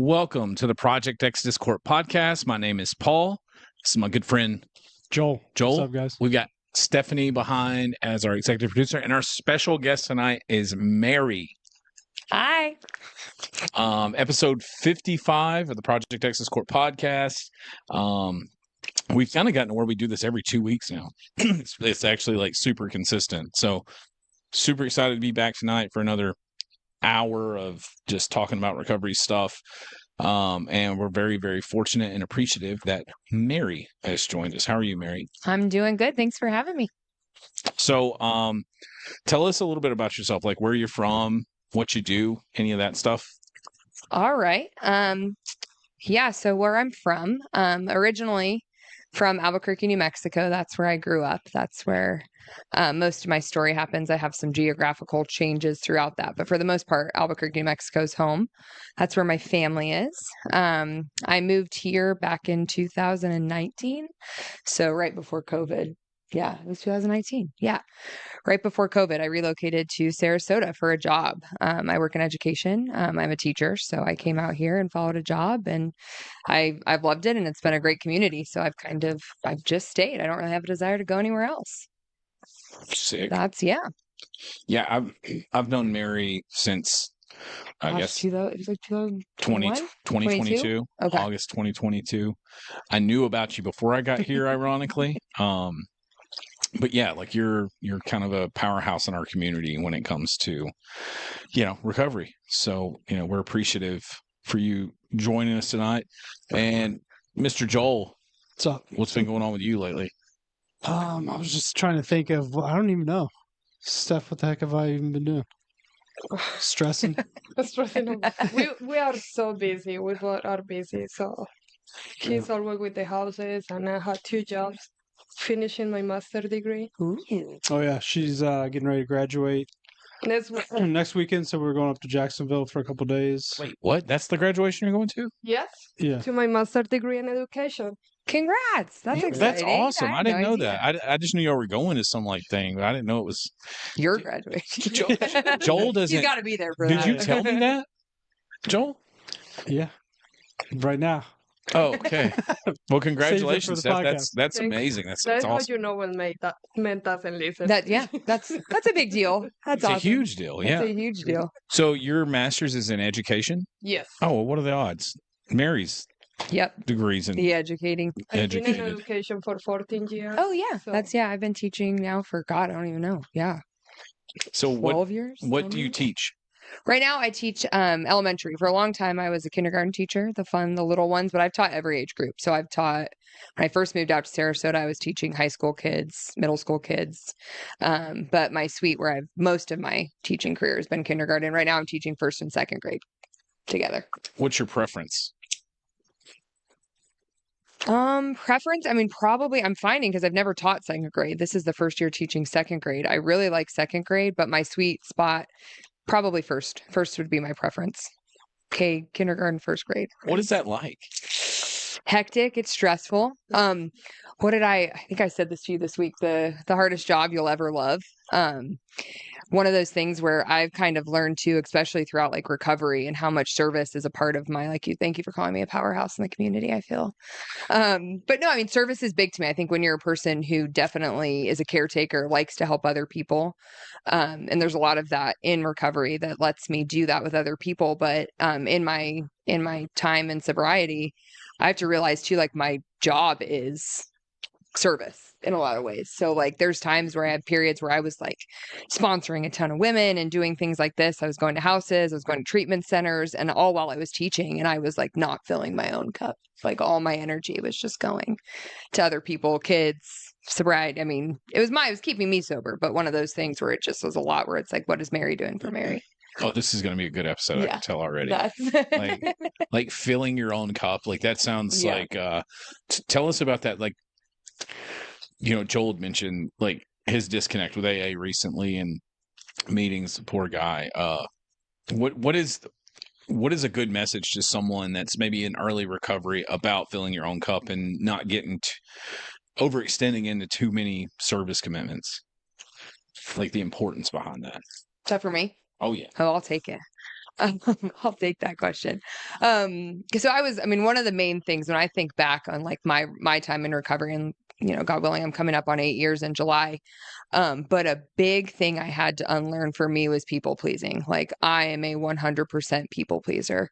Welcome to the Project Exodus Court podcast. My name is Paul. This is my good friend Joel. Joel. What's up, guys? We've got Stephanie behind as our executive producer, and our special guest tonight is Mary. Hi. Episode 55 of the Project Exodus Court podcast. We've kind of gotten to where we do this every 2 weeks now. It's actually like super consistent. So super excited to be back tonight for another hour of just talking about recovery stuff. And we're very, very fortunate and appreciative that Mary has joined us. How are you, Mary? I'm doing good. Thanks for having me. So tell us a little bit about yourself, like where you're from, what you do, any of that stuff. All right. So where I'm from, originally from Albuquerque, New Mexico. That's where I grew up. That's where most of my story happens. I have some geographical changes throughout that, but for the most part, Albuquerque, New Mexico's home. That's where my family is. I moved here back in 2019, so right before COVID. Yeah, it was 2019. Yeah. Right before COVID, I relocated to Sarasota for a job. I work in education. I'm a teacher, so I came out here and followed a job, and I've loved it, and it's been a great community. So I've just stayed. I don't really have a desire to go anywhere else. Sick. Yeah. I've known Mary since I guess It was like 2021? 2022, Okay. August 2022. I knew about you before I got here, ironically. But yeah, like you're kind of a powerhouse in our community when it comes to, recovery. So, we're appreciative for you joining us tonight. And Mr. Joel, What's up? what's been going on with you lately? I was just trying to think of, I don't even know. Steph, what the heck have I even been doing? Stressing. we are so busy. We both are busy. So he's always with the houses, and I had 2 jobs, finishing my master's degree. Ooh. Oh, yeah. She's getting ready to graduate next weekend, so we're going up to Jacksonville for a couple days. Wait, what? That's the graduation you're going to? Yes, Yeah. to my master's degree in education. Congrats. That's exciting. That's awesome. I had didn't no know idea. that. I just knew y'all were going to some thing, but I didn't know it was. Your graduation. Joel doesn't. You got to be there for Did that. you tell me that, Joel? Yeah. Right now. Oh, okay. Well, congratulations, for the Steph. That's Thanks. amazing. That's That's how awesome. you know when men doesn't listen. That's a big deal. That's It's awesome. a huge deal. It's Yeah. a huge deal. So your master's is in education? Yes. Oh, well, what are the odds? Mary's Yep. degrees in The educating. I've been in educated. education for 14 years. Oh yeah, So- I've been teaching now for God, I don't even know. Yeah, So 12 years. what 12 do you years? teach? Right now, I teach elementary. For a long time, I was a kindergarten teacher, the little ones. But I've taught every age group. So I've taught. When I first moved out to Sarasota, I was teaching high school kids, middle school kids. But my suite, where I've most of my teaching career has been kindergarten. Right now, I'm teaching first and second grade together. What's your preference? Preference, I mean, probably I'm finding because I've never taught second grade. This is the first year teaching second grade. I really like second grade, but my sweet spot, probably first. First would be my preference. Okay, kindergarten, first grade. What is that like? Hectic, it's stressful. I think I said this to you this week, the hardest job you'll ever love. One of those things where I've kind of learned to, especially throughout like recovery and how much service is a part of my, thank you for calling me a powerhouse in the community, I feel. But no, I mean, service is big to me. I think when you're a person who definitely is a caretaker, likes to help other people. And there's a lot of that in recovery that lets me do that with other people. But in my time in sobriety, I have to realize too, like my job is service in a lot of ways. So like there's times where I had periods where I was like sponsoring a ton of women and doing things like this. I was going to houses, I was going to treatment centers, and all while I was teaching, and I was like not filling my own cup. Like all my energy was just going to other people, kids, sobriety. I mean, it was keeping me sober, but one of those things where it just was a lot where it's like, what is Mary doing for Mary? Oh, this is going to be a good episode. I Yeah. can tell already. That's Like filling your own cup. Like that sounds Yeah. like. Tell us about that. Like, Joel had mentioned like his disconnect with AA recently and meetings. Poor guy. What is a good message to someone that's maybe in early recovery about filling your own cup and not getting overextending into too many service commitments? Like the importance behind that. tough for me. Oh yeah. Oh, I'll take it. I'll take that question. So one of the main things when I think back on like my time in recovery, and God willing, I'm coming up on 8 years in July. But a big thing I had to unlearn for me was people pleasing. Like I am a 100% people pleaser.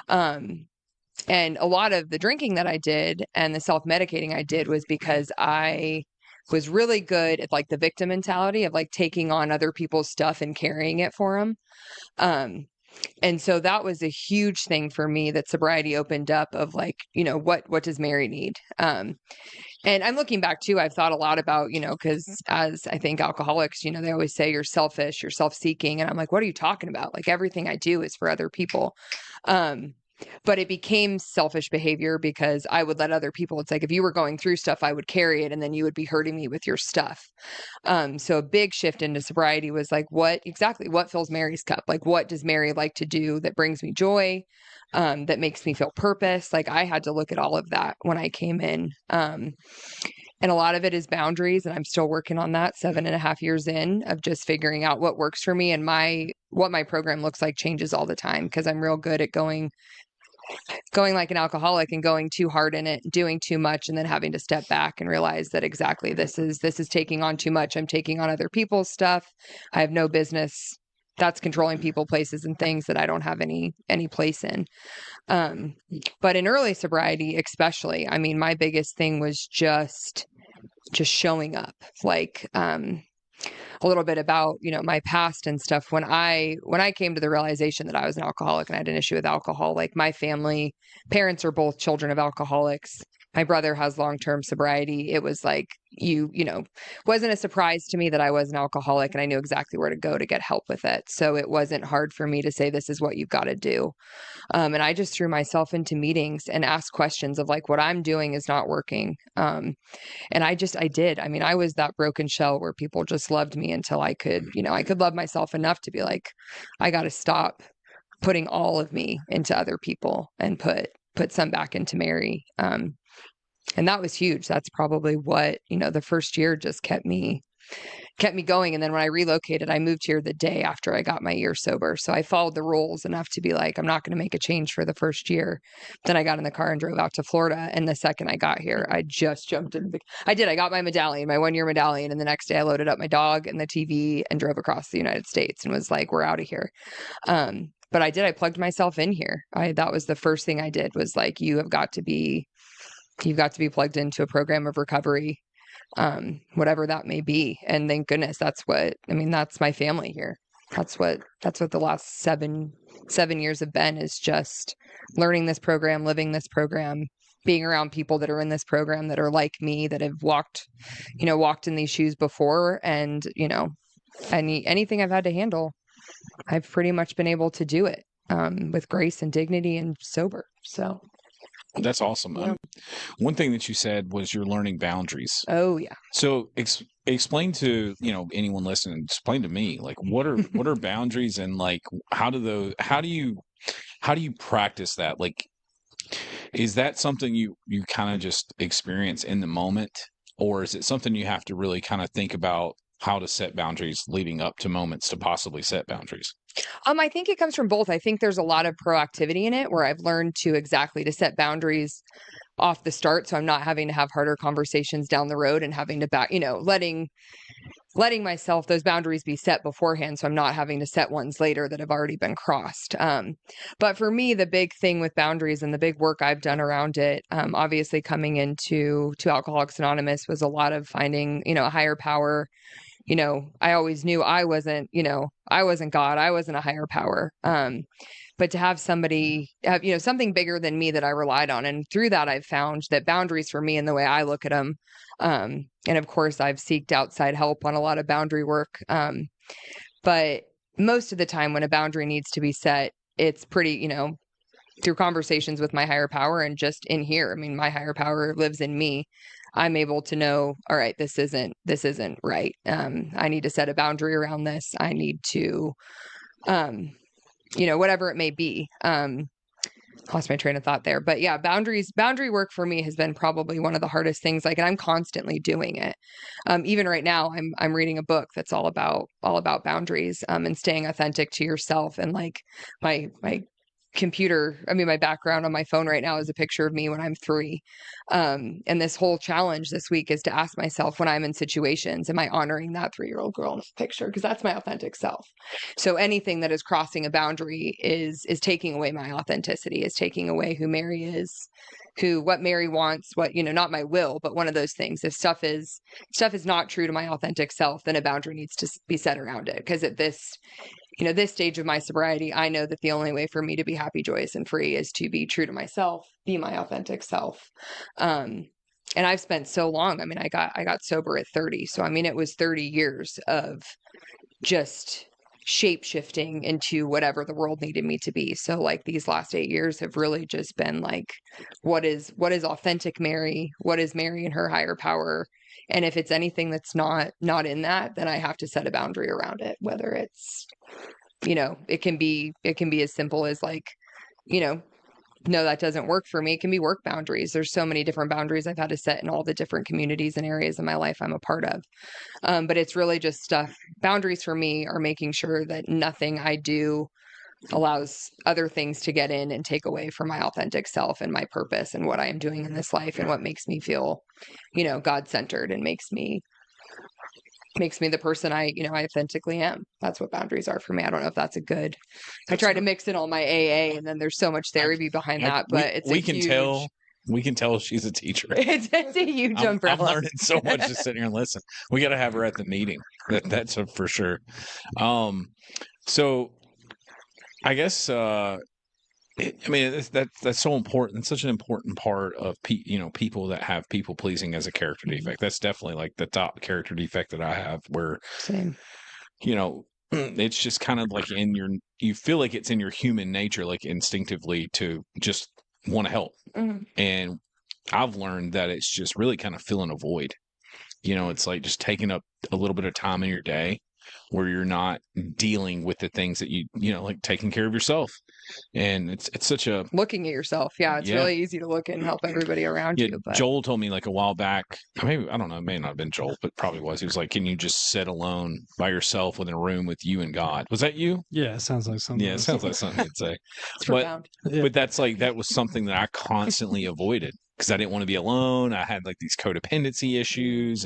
And a lot of the drinking that I did and the self-medicating I did was because I was really good at like the victim mentality of like taking on other people's stuff and carrying it for them. And so that was a huge thing for me that sobriety opened up of like, what does Mary need? And I'm looking back too, I've thought a lot about, because as I think alcoholics, they always say you're selfish, you're self-seeking. And I'm like, what are you talking about? Like everything I do is for other people. But it became selfish behavior because I would let other people, it's like if you were going through stuff, I would carry it and then you would be hurting me with your stuff. So a big shift into sobriety was like, what fills Mary's cup? Like, what does Mary like to do that brings me joy, that makes me feel purpose? Like I had to look at all of that when I came in. And a lot of it is boundaries. And I'm still working on that 7.5 years in of just figuring out what works for me, and what my program looks like changes all the time because I'm real good at going like an alcoholic and going too hard in it, doing too much, and then having to step back and realize that exactly this is taking on too much. I'm taking on other people's stuff. I have no business. That's controlling people, places, and things that I don't have any place in. But in early sobriety, especially, my biggest thing was just showing up. Like, a little bit about, my past and stuff. When I came to the realization that I was an alcoholic and I had an issue with alcohol, like my parents are both children of alcoholics. My brother has long-term sobriety. It was like, wasn't a surprise to me that I was an alcoholic, and I knew exactly where to go to get help with it. So it wasn't hard for me to say, this is what you've got to do. And I just threw myself into meetings and asked questions of like, what I'm doing is not working. And I did. I was that broken shell where people just loved me until I could love myself enough to be like, I got to stop putting all of me into other people and put some back into Mary. And that was huge. That's probably what, the first year just kept me going. And then when I relocated, I moved here the day after I got my year sober. So I followed the rules enough to be like, I'm not going to make a change for the first year. Then I got in the car and drove out to Florida. And the second I got here, I just jumped in. I got my medallion, my 1-year medallion. And the next day I loaded up my dog and the TV and drove across the United States and was like, we're out of here. But I plugged myself in here. That was the first thing I did was like, you've got to be plugged into a program of recovery, whatever that may be. And thank goodness that's my family here. That's what the last seven years have been, is just learning this program, living this program, being around people that are in this program that are like me, that have walked in these shoes before. And, anything I've had to handle, I've pretty much been able to do it, with grace and dignity and sober. So that's awesome. Yeah. One thing that you said was you're learning boundaries. Oh yeah. So explain to, anyone listening, explain to me, like, what are boundaries, and like, how do you practice that? Like, is that something you kind of just experience in the moment, or is it something you have to really kind of think about how to set boundaries leading up to moments to possibly set boundaries? I think it comes from both. I think there's a lot of proactivity in it where I've learned to set boundaries off the start. So I'm not having to have harder conversations down the road and having to letting myself, those boundaries be set beforehand. So I'm not having to set ones later that have already been crossed. But for me, the big thing with boundaries and the big work I've done around it, obviously coming into Alcoholics Anonymous, was a lot of finding, a higher power. I always knew I wasn't God. I wasn't a higher power. But to have somebody have, something bigger than me that I relied on. And through that, I've found that boundaries for me and the way I look at them. And of course, I've seeked outside help on a lot of boundary work. But most of the time when a boundary needs to be set, it's pretty, through conversations with my higher power and just in here. My higher power lives in me. I'm able to know, all right, this isn't right. I need to set a boundary around this. I need to, whatever it may be. lost my train of thought there. But yeah, boundary work for me has been probably one of the hardest things. Like, and I'm constantly doing it. Even right now, I'm reading a book that's all about boundaries, and staying authentic to yourself. And like my my background on my phone right now is a picture of me when I'm 3. And this whole challenge this week is to ask myself, when I'm in situations, am I honoring that 3-year-old girl in this picture? Because that's my authentic self. So anything that is crossing a boundary is taking away my authenticity, is taking away who Mary is, what Mary wants, what, not my will, but one of those things. If stuff is not true to my authentic self, then a boundary needs to be set around it. Because at this stage of my sobriety, I know that the only way for me to be happy, joyous, and free is to be true to myself, be my authentic self. And I've spent so long. I mean, I got sober at 30. So, I mean, it was 30 years of just shape shifting into whatever the world needed me to be. So like these last 8 years have really just been like, what is authentic Mary? What is Mary and her higher power? And if it's anything that's not in that, then I have to set a boundary around it, whether it's, it can be as simple as like, no, that doesn't work for me. It can be work boundaries. There's so many different boundaries I've had to set in all the different communities and areas of my life I'm a part of. But it's really just stuff. Boundaries for me are making sure that nothing I do allows other things to get in and take away from my authentic self and my purpose and what I am doing in this life and what makes me feel, God-centered and makes me the person I authentically am. That's what boundaries are for me. I don't know if that's a good. I tried to mix in all my AA, and then there's so much therapy behind that, but we can tell she's a teacher. It's a huge umbrella. I'm learning so much just sitting here and listen. We got to have her at the meeting. That's for sure. So I guess that's so important. It's such an important part of people that have people pleasing as a character defect. That's definitely like the top character defect that I have, where Same. It's just kind of like you feel like it's in your human nature, like instinctively to just want to help. Mm-hmm. And I've learned that it's just really kind of filling a void. It's like just taking up a little bit of time in your day where you're not dealing with the things that like taking care of yourself. And it's such a looking at yourself. Yeah. It's really easy to look and help everybody around you. But Joel told me like a while back, maybe, I don't know, it may not have been Joel, but probably was. He was like, can you just sit alone by yourself within a room with you and God? Was that you? Yeah. It sounds like something. Yeah. It sounds like something you'd say. It's profound. But that's like, that was something that I constantly avoided, because I didn't want to be alone. I had like these codependency issues,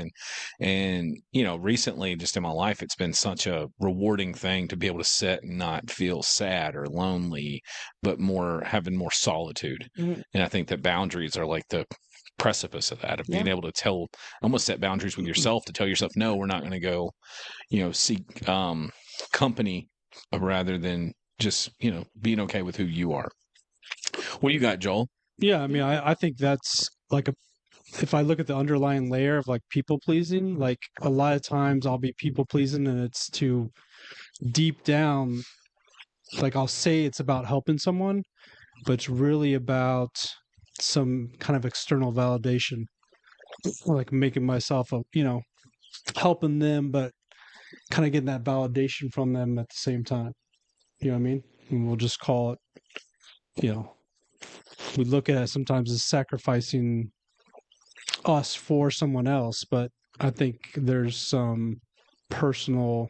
and recently just in my life, it's been such a rewarding thing to be able to sit and not feel sad or lonely, but having more solitude. Mm-hmm. And I think that boundaries are like the precipice of that, of being able to almost set boundaries with yourself, to tell yourself, no, we're not going to go, seek company, rather than just, being okay with who you are. What do you got, Joel? Yeah, I mean, I think that's like if I look at the underlying layer of like people pleasing, like a lot of times I'll be people pleasing and it's to deep down, like I'll say it's about helping someone, but it's really about some kind of external validation, like making myself helping them, but kind of getting that validation from them at the same time. You know what I mean? And we'll just call it, we look at it sometimes as sacrificing us for someone else, but I think there's some personal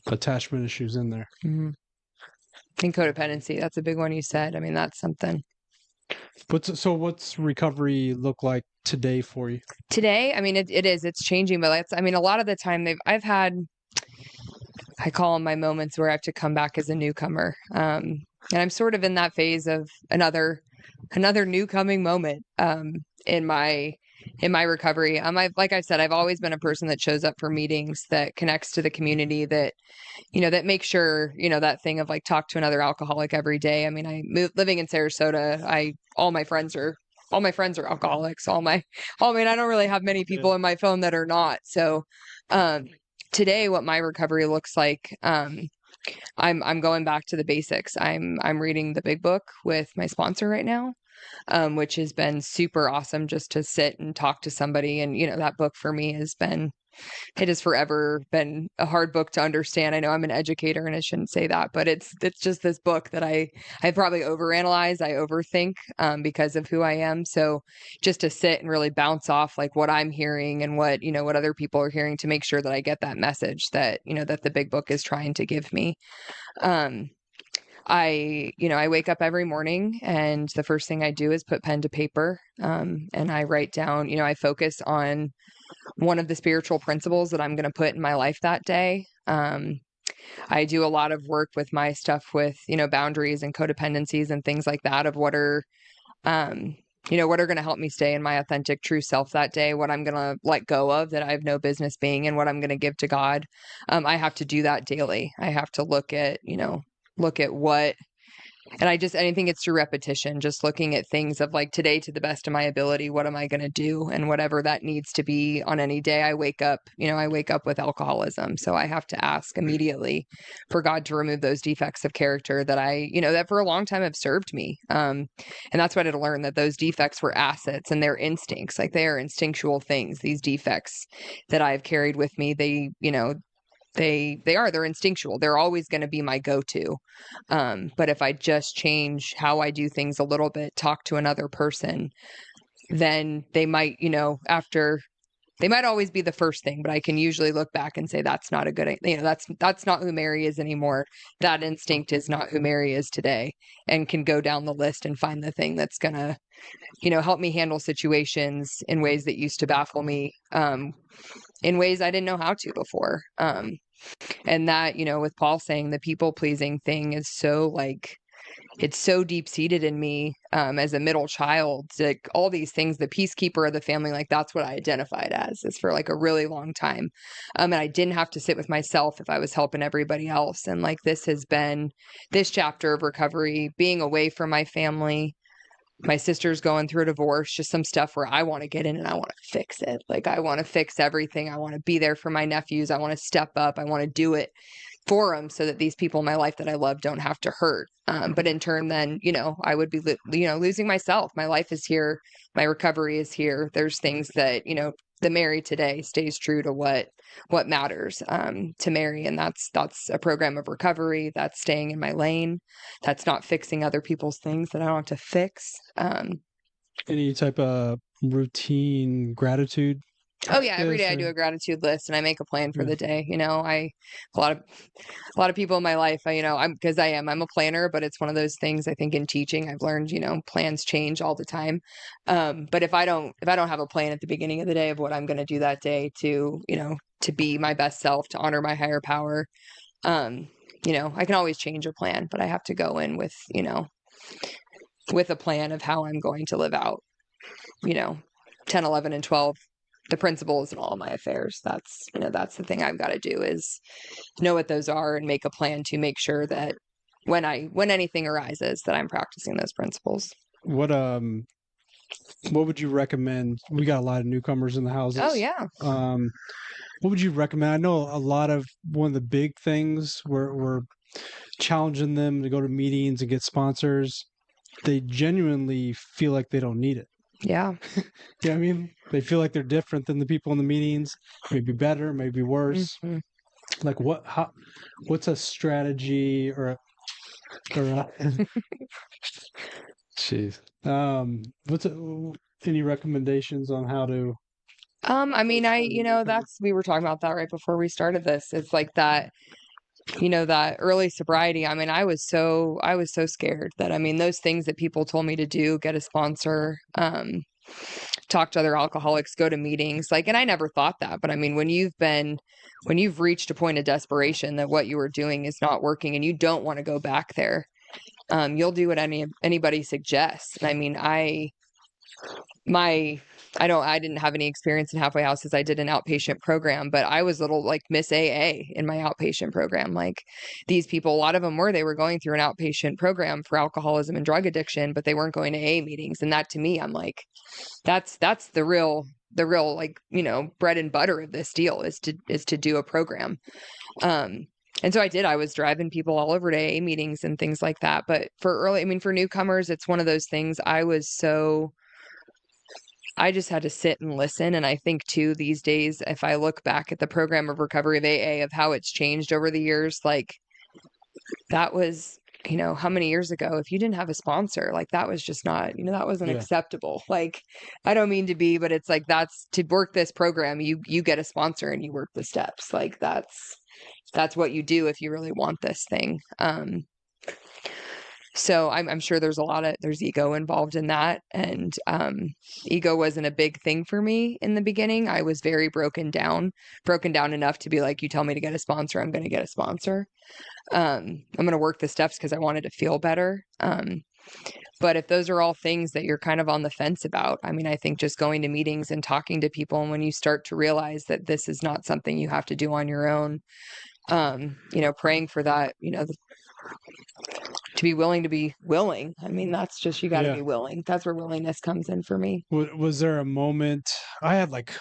attachment issues in there. Mm-hmm. And codependency, that's a big one you said. I mean, that's something. So what's recovery look like today for you? Today, I mean, it's changing, but a lot of the time I call them my moments where I have to come back as a newcomer. And I'm sort of in that phase of another new coming moment in my recovery. Like I said, I've always been a person that shows up for meetings, that connects to the community, that that makes sure that thing of like talk to another alcoholic every day. I mean, living in Sarasota, all my friends are alcoholics. I don't really have many people in my phone that are not. So today, what my recovery looks like, I'm going back to the basics. I'm reading the Big Book with my sponsor right now, which has been super awesome, just to sit and talk to somebody. And that book for me has been it has forever been a hard book to understand. I know I'm an educator and I shouldn't say that, but it's just this book that I probably overanalyze, I overthink because of who I am. So just to sit and really bounce off like what I'm hearing and what, you know, what other people are hearing to make sure that I get that message that, you know, that the big book is trying to give me. I wake up every morning and the first thing I do is put pen to paper. And I write down, you know, I focus on one of the spiritual principles that I'm going to put in my life that day. I do a lot of work with my stuff with, you know, boundaries and codependencies and things like that of what are, you know, what are going to help me stay in my authentic, true self that day, what I'm going to let go of that I have no business being, and what I'm going to give to God. I have to do that daily. I have to look at what, and I think it's through repetition, just looking at things of like today to the best of my ability, what am I going to do? And whatever that needs to be on any day I wake up with alcoholism. So I have to ask immediately for God to remove those defects of character that that for a long time have served me. And that's what I had to learn, that those defects were assets and they're instincts, like they are instinctual things. These defects that I've carried with me, they're instinctual. They're always going to be my go-to. But if I just change how I do things a little bit, talk to another person, then they might, they might always be the first thing, but I can usually look back and say, that's not a good, that's not who Mary is anymore. That instinct is not who Mary is today, and can go down the list and find the thing that's going to, help me handle situations in ways that used to baffle me, in ways I didn't know how to before. And that, with Paul saying the people pleasing thing is so it's so deep seated in me, as a middle child, like all these things, the peacekeeper of the family, like that's what I identified as for like a really long time. And I didn't have to sit with myself if I was helping everybody else. And like, this has been this chapter of recovery, being away from my family. My sister's going through a divorce, just some stuff where I want to get in and I want to fix it. Like I want to fix everything. I want to be there for my nephews. I want to step up. I want to do it for them so that these people in my life that I love don't have to hurt. But in turn, then, I would be, losing myself. My life is here. My recovery is here. There's things that, the Mary today stays true to what matters, to Mary. And that's a program of recovery. That's staying in my lane. That's not fixing other people's things that I don't have to fix. Any type of routine gratitude? Oh yeah, every day I Or- do a gratitude list and I make a plan for Yeah. the day. A lot of people in my life, I'm a planner, but it's one of those things I think in teaching I've learned, plans change all the time. But if I don't have a plan at the beginning of the day of what I'm going to do that day to be my best self, to honor my higher power, I can always change a plan, but I have to go in with, with a plan of how I'm going to live out, 10, 11, and 12. The principles in all of my affairs. That's the thing I've got to do, is know what those are and make a plan to make sure that when anything arises that I'm practicing those principles. What would you recommend? We got a lot of newcomers in the houses. Oh yeah. What would you recommend? I know a lot of one of the big things we're challenging them to go to meetings and get sponsors. They genuinely feel like they don't need it. Yeah. Yeah, I mean, they feel like they're different than the people in the meetings. Maybe better, maybe worse. Mhm. Like what's a strategy or jeez. Any recommendations on how to? We were talking about that right before we started this. It's like that, that early sobriety. I mean, I was so scared that, those things that people told me to do, get a sponsor, talk to other alcoholics, go to meetings, and I never thought that. But when you've reached a point of desperation that what you were doing is not working and you don't want to go back there, you'll do what anybody suggests. And I didn't have any experience in halfway houses. I did an outpatient program, but I was little like Miss AA in my outpatient program. Like these people, a lot of them they were going through an outpatient program for alcoholism and drug addiction, but they weren't going to AA meetings. And that to me, I'm like, that's the real bread and butter of this deal is to do a program. And so I was driving people all over to AA meetings and things like that. But for newcomers, it's one of those things. I just had to sit and listen. And I think too, these days, if I look back at the program of recovery of AA, of how it's changed over the years, like that was, how many years ago, if you didn't have a sponsor, like that was just not, that wasn't Yeah. acceptable. Like, I don't mean to be, but it's like, that's to work this program, you get a sponsor and you work the steps. Like that's what you do if you really want this thing. So I'm sure there's there's ego involved in that. And ego wasn't a big thing for me in the beginning. I was very broken down enough to be like, you tell me to get a sponsor, I'm going to get a sponsor. I'm going to work the steps because I wanted to feel better. But if those are all things that you're kind of on the fence about, I mean, I think just going to meetings and talking to people, and when you start to realize that this is not something you have to do on your own, praying for that, to be willing. I mean, that's just, you got to Yeah. be willing. That's where willingness comes in for me. Was there a moment? I had like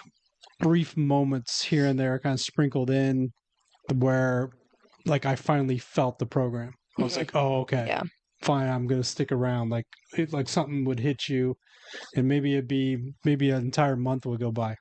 brief moments here and there, kind of sprinkled in, where like I finally felt the program. I was like, oh, okay, Yeah. fine, I'm gonna stick around. Like like something would hit you, and maybe an entire month would go by,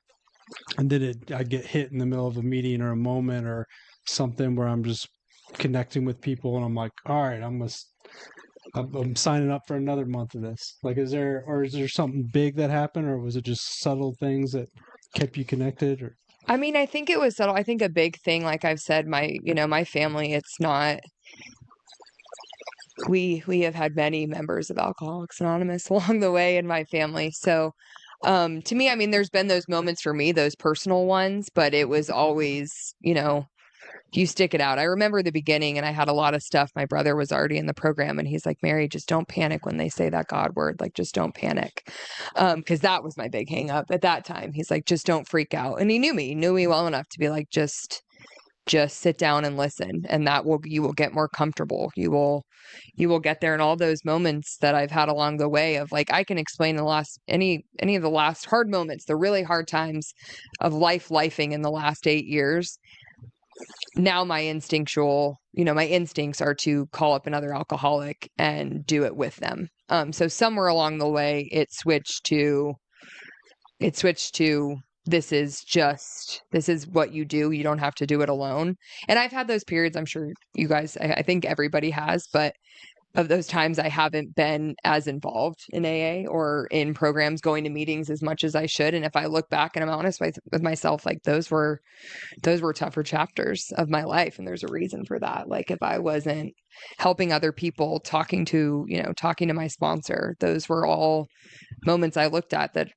and then I'd get hit in the middle of a meeting or a moment or something where I'm just connecting with people, and I'm like, all right, I'm signing up for another month of this. Like, is there something big that happened, or was it just subtle things that kept you connected? Or I mean, I think it was subtle. I think a big thing, like I've said, my family, it's not, we have had many members of Alcoholics Anonymous along the way in my family. So, to me, I mean, there's been those moments for me, those personal ones, but it was always, you stick it out. I remember the beginning, and I had a lot of stuff. My brother was already in the program, and he's like, Mary, just don't panic when they say that God word. Like, just don't panic. Because that was my big hang up at that time. He's like, just don't freak out. And he knew me well enough to be like, just sit down and listen. And you will get more comfortable. You will get there. And all those moments that I've had along the way of, like, I can explain any of the last hard moments, the really hard times of lifing in the last 8 years. Now my instincts are to call up another alcoholic and do it with them. So somewhere along the way, it switched to this is what you do. You don't have to do it alone. And I've had those periods, I'm sure you guys, I think everybody has, but of those times I haven't been as involved in AA or in programs, going to meetings as much as I should. And if I look back and I'm honest with myself, like those were tougher chapters of my life. And there's a reason for that. Like, if I wasn't helping other people, talking to my sponsor, those were all moments I looked at that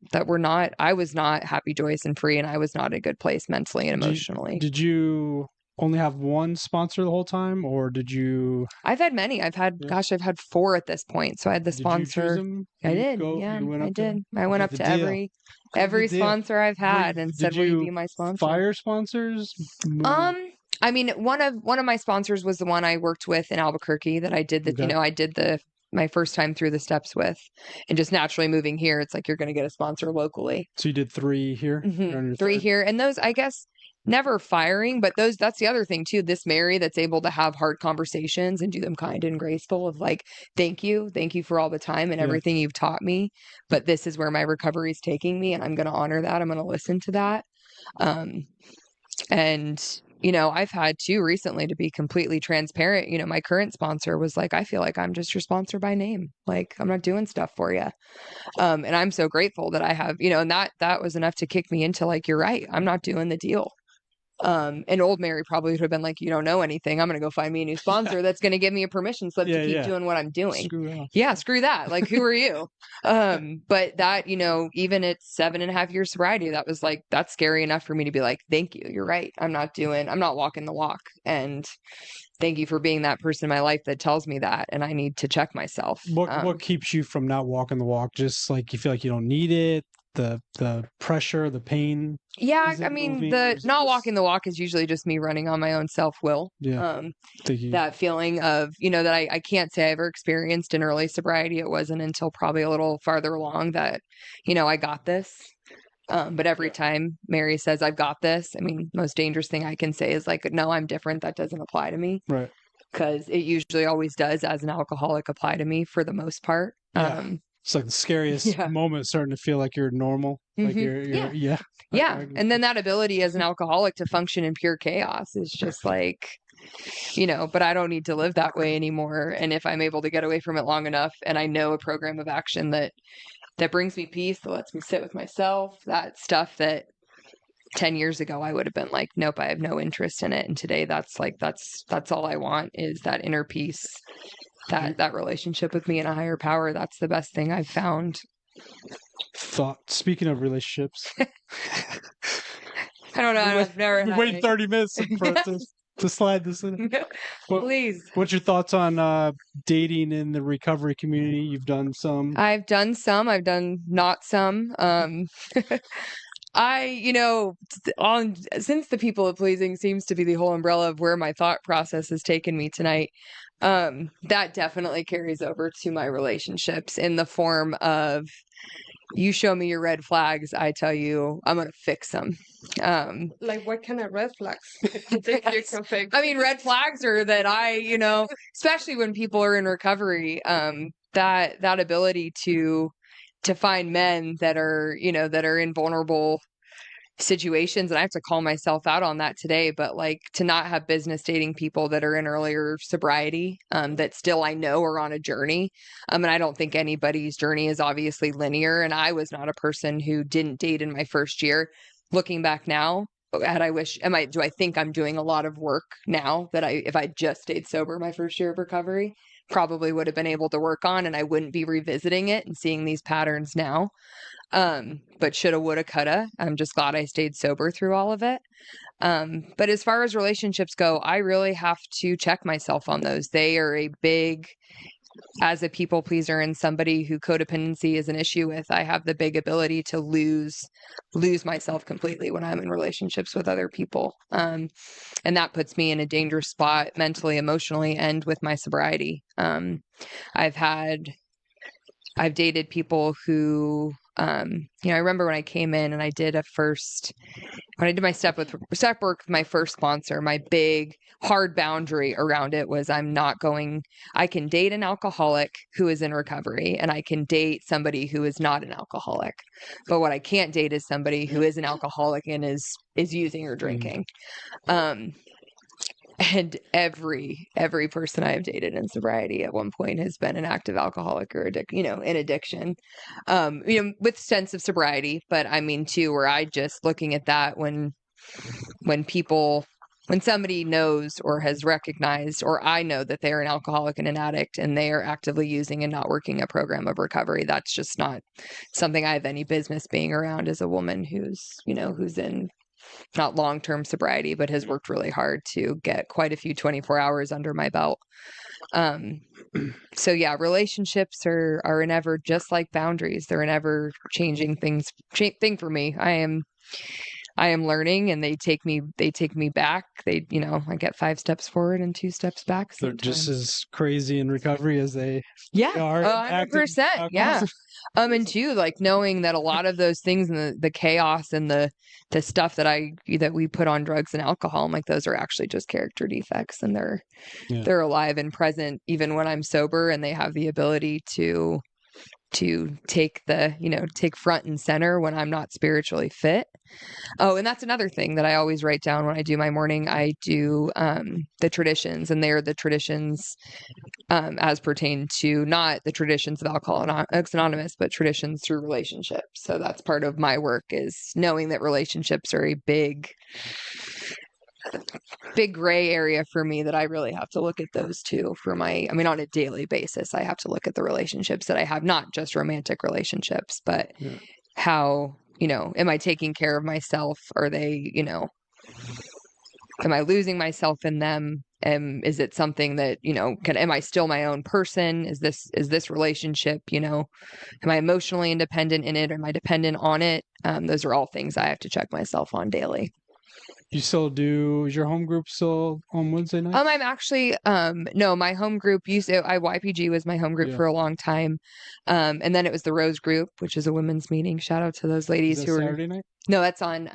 I was not happy, joyous, and free. And I was not in a good place mentally and emotionally. Did you only have one sponsor the whole time, or did you? I've had many. I've had 4 at this point. So I had the Did you sponsor. choose them? I You did. go- Yeah, you went I up to did. them? I went up Good to deal. every Good deal. sponsor I've had and said, Did "Will you you be my sponsor?" Fire sponsors? I mean, one of my sponsors was the one I worked with in Albuquerque that I did my first time through the steps with, and just naturally moving here, it's like you're going to get a sponsor locally. So you did 3 here? You're on your 3 third? here, and those, I guess, never firing, but that's the other thing too. This Mary that's able to have hard conversations and do them kind and graceful, of like, thank you for all the time and everything you've taught me, but this is where my recovery is taking me, and I'm going to honor that. I'm going to listen to that. And I've had to recently, to be completely transparent, my current sponsor was like, I feel like I'm just your sponsor by name. Like, I'm not doing stuff for you. And I'm so grateful that I have, and that was enough to kick me into, like, you're right, I'm not doing the deal. And old Mary probably would have been like, you don't know anything, I'm going to go find me a new sponsor that's going to give me a permission slip to keep doing what I'm doing. Screw that. Like, who are you? But that, even at 7.5 years sobriety, that was like, that's scary enough for me to be like, thank you, you're right, I'm not walking the walk, and thank you for being that person in my life that tells me that, and I need to check myself. What keeps you from not walking the walk? Just like you feel like you don't need it, the pressure, the pain? Yeah, I mean, the not walking the walk is usually just me running on my own self-will. Yeah. That feeling of, that I can't say I ever experienced in early sobriety. It wasn't until probably a little farther along that, I got this. But every time Mary says, I've got this, I mean, most dangerous thing I can say is like, no, I'm different. That doesn't apply to me. Right. Because it usually always does, as an alcoholic, apply to me for the most part. Yeah. It's like the scariest Yeah. moment, starting to feel like you're normal. Like Mhm. you're Yeah. yeah. Yeah. And then that ability as an alcoholic to function in pure chaos is just like, but I don't need to live that way anymore. And if I'm able to get away from it long enough and I know a program of action that brings me peace, that lets me sit with myself, that stuff that 10 years ago I would have been like, nope, I have no interest in it. And today that's all I want is that inner peace, that relationship with me and a higher power. That's the best thing I've found. Speaking of relationships, I don't know. I've never we had waited any. 30 minutes for it to slide this in. What- Please. What's your thoughts on dating in the recovery community? You've done some. I've done some. I've done not some. Since the people pleasing seems to be the whole umbrella of where my thought process has taken me tonight, that definitely carries over to my relationships in the form of, you show me your red flags, I tell you I'm gonna fix them. Like, what kind of red flags you think you can fix? I mean, red flags are that especially when people are in recovery, that ability to find men that are in vulnerable situations. And I have to call myself out on that today, but like to not have business dating people that are in earlier sobriety, that still I know are on a journey. And I don't think anybody's journey is obviously linear. And I was not a person who didn't date in my first year. Looking back now, do I think I'm doing a lot of work now that if I just stayed sober my first year of recovery, probably would have been able to work on, and I wouldn't be revisiting it and seeing these patterns now. But shoulda, woulda, coulda. I'm just glad I stayed sober through all of it. But as far as relationships go, I really have to check myself on those. They are a big, as a people pleaser and somebody who codependency is an issue with, I have the big ability to lose myself completely when I'm in relationships with other people. And that puts me in a dangerous spot mentally, emotionally, and with my sobriety. I've dated people who, I remember when I came in and I did when I did my step work with my first sponsor, my big hard boundary around it was I can date an alcoholic who is in recovery, and I can date somebody who is not an alcoholic. But what I can't date is somebody who is an alcoholic and is using or drinking. And every person I have dated in sobriety at one point has been an active alcoholic or in addiction, with sense of sobriety. But I mean, too, where I just looking at that when somebody knows or has recognized, or I know that they're an alcoholic and an addict and they are actively using and not working a program of recovery, that's just not something I have any business being around as a woman who's in not long-term sobriety, but has worked really hard to get quite a few 24 hours under my belt. So yeah, relationships are an ever, just like boundaries, they're an ever changing thing for me. I am learning, and they take me back. I get 5 steps forward and 2 steps back. They're just as crazy in recovery as they are 100%. Yeah. And too, like knowing that a lot of those things and the chaos and the stuff that we put on drugs and alcohol, I'm like, those are actually just character defects, and they're alive and present even when I'm sober, and they have the ability to take front and center when I'm not spiritually fit. Oh, and that's another thing that I always write down when I do my morning. I do the traditions, and they're the traditions as pertain to not the traditions of Alcoholics Anonymous, but traditions through relationships. So that's part of my work, is knowing that relationships are a big gray area for me, that I really have to look at those too on a daily basis. I have to look at the relationships that I have, not just romantic relationships, but how, am I taking care of myself? Are they, am I losing myself in them? Is it something that, am I still my own person? Is this relationship, am I emotionally independent in it? Am I dependent on it? Those are all things I have to check myself on daily. Is your home group still on Wednesday night? I'm actually, no, my home group YPG was my home group for a long time. And then it was the Rose group, which is a women's meeting. Shout out to those ladies who were Saturday night? No, that's on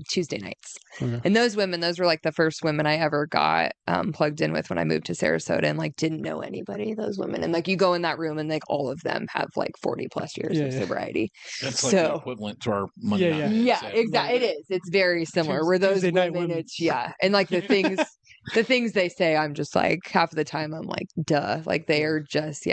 Tuesday nights. Okay. And those women, those were like the first women I ever got plugged in with when I moved to Sarasota, and like didn't know anybody, those women. And like you go in that room and like all of them have like 40 plus years Yeah, of yeah. sobriety. That's like the So- equivalent to our Monday Yeah, night. Yeah, So- exactly. It is. It's very similar. Where those Tuesday night women, women. it's and like the things, the things they say, I'm just like half of the time I'm like, duh. Like they are just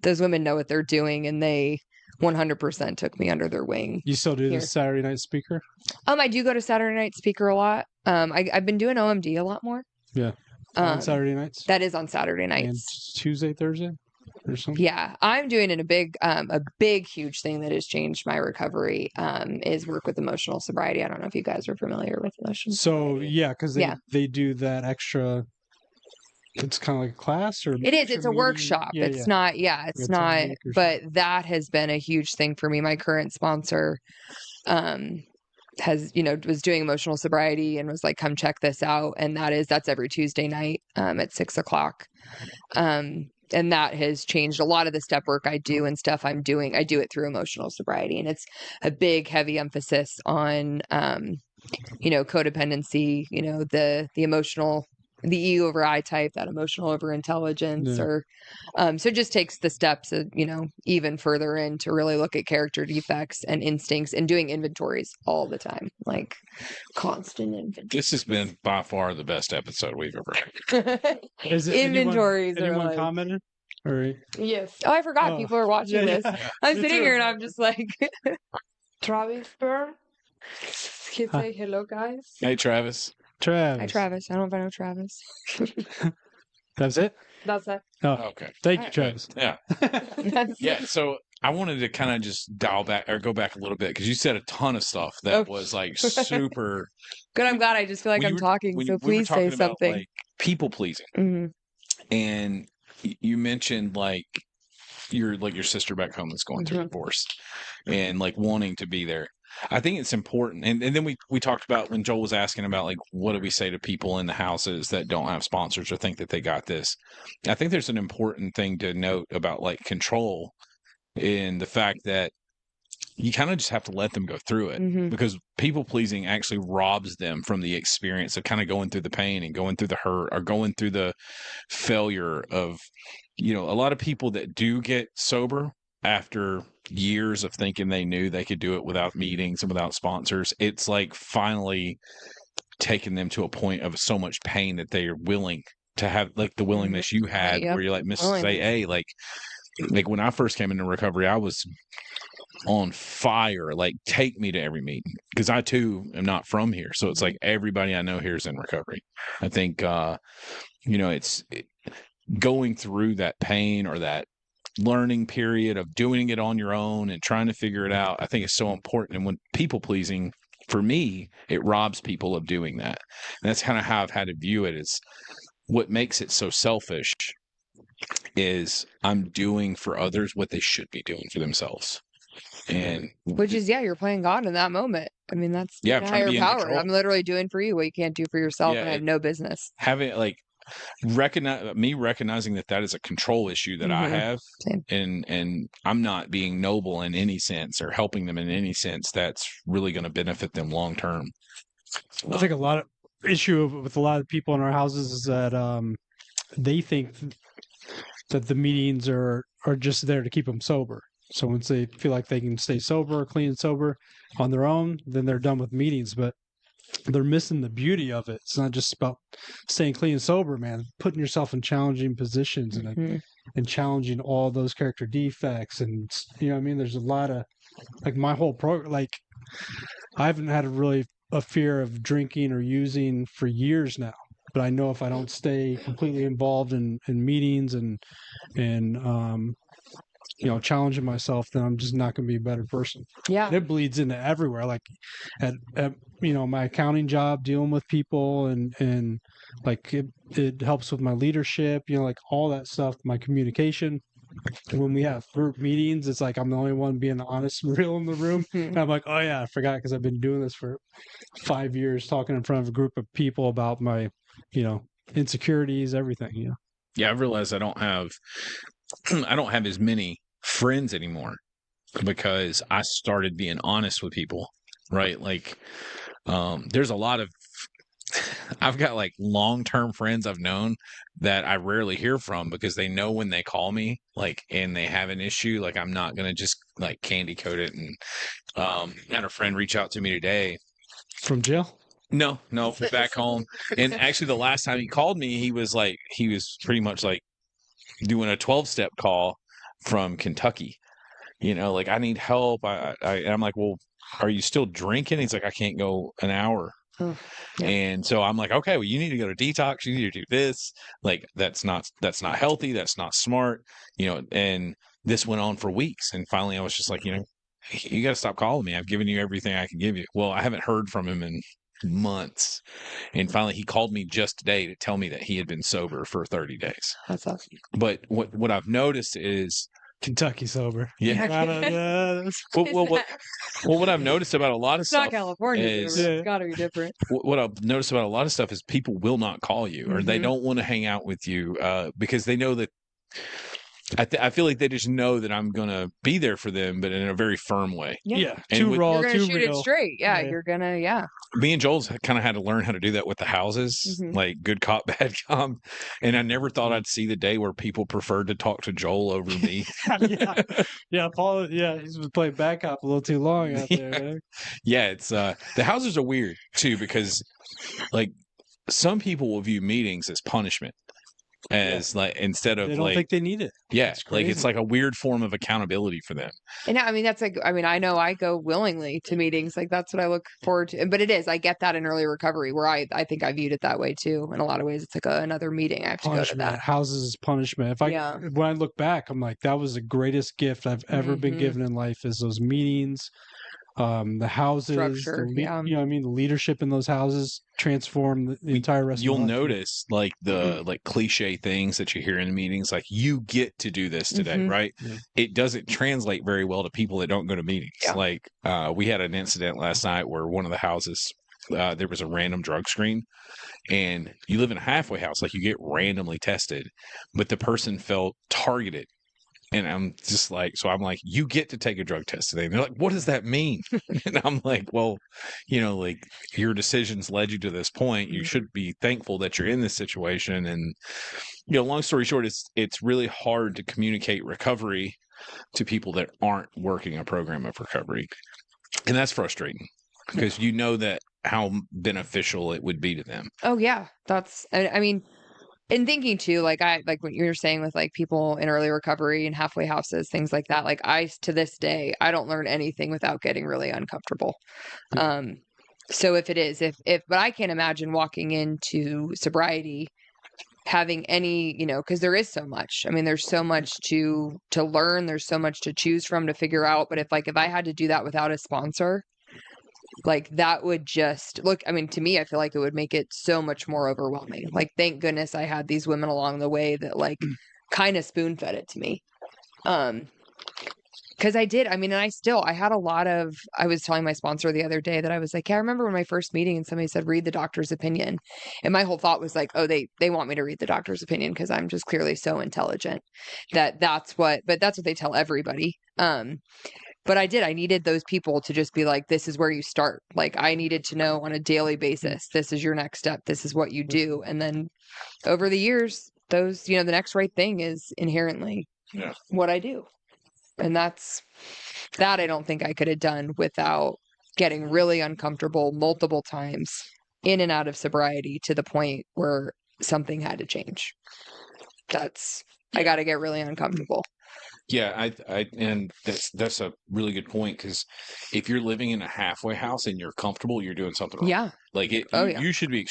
those women know what they're doing, and they 100% took me under their wing. You still do Here. the Saturday night speaker? I do go to Saturday night speaker a lot. I've been doing OMD a lot more. Yeah. On Saturday nights? That is on Saturday And nights. Tuesday, Thursday? Or something? Yeah, I'm doing it a big, huge thing that has changed my recovery is work with emotional sobriety. I don't know if you guys are familiar with emotional So, sobriety. yeah, because Yeah. they do that extra. It's kind of like a class or It is. extra It's a meeting? workshop. Yeah, It's yeah. not. It's Like a 10 not. week or But that has been a huge thing for me. My current sponsor, has was doing emotional sobriety and was like, "Come check this out." And that's every Tuesday night, at 6:00. And that has changed a lot of the step work I do and stuff I'm doing. I do it through emotional sobriety, and it's a big, heavy emphasis on, codependency. The emotional. The E over I type, that emotional over intelligence, Yeah. or so it just takes the steps, even further in to really look at character defects and instincts and doing inventories all the time, like constant inventory. This has been by far the best episode we've ever had. Is it Inventories are anyone like, commented? Or Yes. oh, I forgot Oh, people are watching yeah, this. yeah. I'm Me sitting too. here and I'm just like, Travis Burr. He Hi. say hello, guys. Hey, Travis. Travis. hi Travis. I don't know if I know Travis. That's it? That's it. Oh, Okay. thank you, Alright. Travis. Yeah. That's Yeah. So I wanted to kind of just dial back or go back a little bit because you said a ton of stuff that Oh. was like super. good. I'm glad. I just feel like when I'm you were- talking, when so we were please say talking about, something. like, people pleasing, Mhm. and you mentioned like your sister back home that's going through a Mhm. divorce and like wanting to be there. I think it's important. And then we talked about when Joel was asking about like what do we say to people in the houses that don't have sponsors or think that they got this. I think there's an important thing to note about like control in the fact that you kind of just have to let them go through it Mhm. because people pleasing actually robs them from the experience of kind of going through the pain and going through the hurt or going through the failure of, a lot of people that do get sober after years of thinking they knew they could do it without meetings and without sponsors. It's like finally taking them to a point of so much pain that they are willing to have like the willingness you had Yep. where you're like, Mrs. Willingness. AA, like when I first came into recovery, I was on fire, like take me to every meeting because I too am not from here. So it's like everybody I know here is in recovery. I think, it's going through that pain or that learning period of doing it on your own and trying to figure it out. I think it's so important. And when people pleasing, for me, it robs people of doing that. And that's kind of how I've had to view it is what makes it so selfish is I'm doing for others what they should be doing for themselves. And Which is, you're playing God in that moment. I mean, that's Yeah, the I'm trying to higher be in power. control. I'm literally doing for you what you can't do for yourself, Yeah, and I have no business. having like recognizing that is a control issue that I Mhm. have, Same. and I'm not being noble in any sense or helping them in any sense that's really going to benefit them long term. I think a lot of issue with a lot of people in our houses is that they think that the meetings are just there to keep them sober. So once they feel like they can stay sober, clean and sober on their own, then they're done with meetings. But they're missing the beauty of it. It's not just about staying clean and sober, man. Putting yourself in challenging positions Mhm. and challenging all those character defects, and you know what I mean. There's a lot of like my whole program. Like I haven't had a fear of drinking or using for years now. But I know if I don't stay completely involved in meetings and challenging myself, then I'm just not going to be a better person. Yeah. And it bleeds into everywhere. Like at my accounting job, dealing with people and like it helps with my leadership, like all that stuff, my communication. When we have group meetings, it's like I'm the only one being honest and real in the room. And I'm like, oh yeah, I forgot because I've been doing this for 5 years, talking in front of a group of people about my, insecurities, everything. Yeah, I've realized I don't have as many friends anymore because I started being honest with people right? Like, there's a lot of I've got like long-term friends I've known that I rarely hear from because they know when they call me, like, and they have an issue, like I'm not gonna just like candy coat it. And had a friend reach out to me today. From jail? No, back home. And actually, the last time he called me, he was pretty much like doing a 12-step call from Kentucky. Like I need help. And I'm like, well, are you still drinking? He's like, I can't go an hour. Oh, yeah. And so I'm like, okay, well, you need to go to detox. You need to do this. Like, that's not healthy. That's not smart. And this went on for weeks. And finally I was just like, you got to stop calling me. I've given you everything I can give you. Well, I haven't heard from him in months. And finally he called me just today to tell me that he had been sober for 30 days. That's awesome. But what I've noticed is Kentucky sober. Yeah. What I've noticed about a lot of It's stuff not California. is It's got to be different. what I've noticed about a lot of stuff is people will not call you, or they Mhm. don't want to hang out with you because they know that I feel like they just know that I'm going to be there for them, but in a very firm way. Yeah. And Too with- raw, You're gonna too shoot it real. straight. Yeah, Yeah. you're gonna. Yeah. Me and Joel's kind of had to learn how to do that with the houses, Mhm. like good cop, bad cop. And I never thought I'd see the day where people preferred to talk to Joel over me. yeah. Yeah, Paul. Yeah, he's been playing back up a little too long out there. Yeah. Man. Yeah, it's the houses are weird too because like some people will view meetings as punishment, as like instead of They don't like think they need it. yeah, It's like it's crazy. like a weird form of accountability for them. And I mean, that's like, I mean, I know I go willingly to meetings. Like, that's what I look forward to. But it is, I get that in early recovery where I think I viewed it that way too. In a lot of ways, it's like another meeting. I have to go to Punishment. that. Houses is punishment. Yeah. When I look back, I'm like, that was the greatest gift I've ever been Mhm. given in life. Is those meetings, the houses, Structure, yeah. you know what I mean, the leadership in those houses transform the entire rest. You'll of my life. notice like the Mm-hmm. like cliche things that you hear in meetings, like you get to do this today, Mhm. right? Yeah. It doesn't translate very well to people that don't go to meetings. Yeah. Like we had an incident last night where one of the houses there was a random drug screen, and you live in a halfway house, like you get randomly tested, but the person felt targeted. And I'm just like, so I'm like, you get to take a drug test today. And they're like, what does that mean? And I'm like, well, like your decisions led you to this point. You should be thankful that you're in this situation. And, long story short, it's really hard to communicate recovery to people that aren't working a program of recovery. And that's frustrating because that how beneficial it would be to them. Oh yeah, I mean, in thinking too, like what you were saying with like people in early recovery and halfway houses, things like that. Like to this day, I don't learn anything without getting really uncomfortable. So if but I can't imagine walking into sobriety having any, because there is so much. I mean, there's so much to learn. There's so much to choose from, to figure out. But if I had to do that without a sponsor, like that would just I mean, to me, I feel like it would make it so much more overwhelming. Like, thank goodness I had these women along the way that like kind of spoon fed it to me. Because I did. I mean, and I had a lot of, I was telling my sponsor the other day that I was like, yeah, I remember when my first meeting and somebody said, read the doctor's opinion. And my whole thought was like, oh, they want me to read the doctor's opinion because I'm just clearly so intelligent that's what they tell everybody. But I needed those people to just be like, this is where you start. Like, I needed to know on a daily basis, this is your next step. This is what you do. And then over the years, those, the next right thing is inherently what I do. And that I don't think I could have done without getting really uncomfortable multiple times in and out of sobriety to the point where something had to change. I got to get really uncomfortable. Yeah, and that's a really good point because if you're living in a halfway house and you're comfortable, you're doing something wrong. Yeah. Like you should be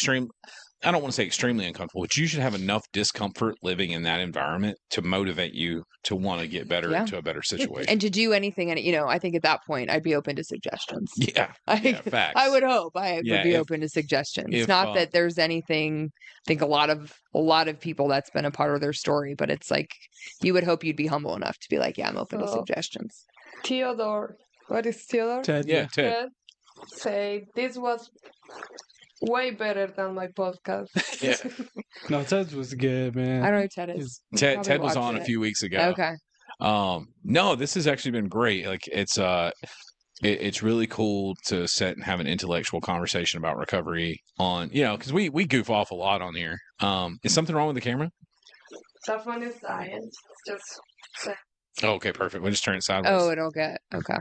I don't want to say extremely uncomfortable, but you should have enough discomfort living in that environment to motivate you to want to get better into a better situation. And to do anything. And, I think at that point I'd be open to suggestions. Yeah. Facts. I would hope I would be open to suggestions. Not that there's anything, I think a lot of people that's been a part of their story, but it's like, you would hope you'd be humble enough to be like, yeah, I'm open to suggestions. Theodore, what is Theodore? Ted, Yeah, Ted. Ted say this was way better than my podcast. Yeah. No, Ted was good, man. I don't know who Ted is. Ted Probably was on watching a it. few weeks ago. Okay. No, this has actually been great. Like it's it's really cool to sit and have an intellectual conversation about recovery on, because we goof off a lot on here. Is something wrong with the camera? That one is science. Just Oh, okay, perfect. We'll just turn it sideways. Oh, it'll get okay.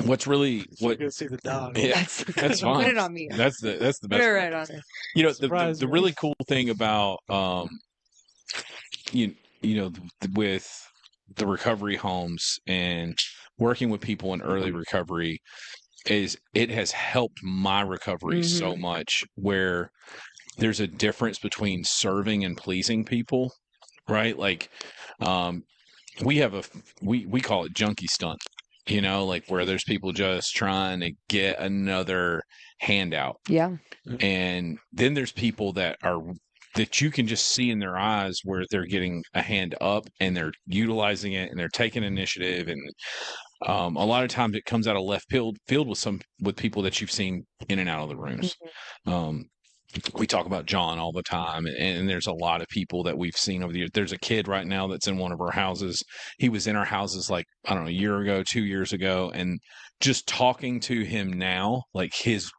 What's really what? Go see the dog. Yeah, that's fine. Put it on me. That's the Put best. it right on there. Surprise The me. really cool thing about with the recovery homes and working with people in early recovery is it has helped my recovery so much, where there's a difference between serving and pleasing people, right? Like we have we call it junkie stunt, like where there's people just trying to get another handout. Yeah. And then there's people that you can just see in their eyes where they're getting a hand up and they're utilizing it and they're taking initiative. And a lot of times it comes out of left field with people that you've seen in and out of the rooms. We talk about John all the time, and there's a lot of people that we've seen over the years. There's a kid right now that's in one of our houses. He was in our houses like, I don't know, a year ago, 2 years ago. And just talking to him now, like his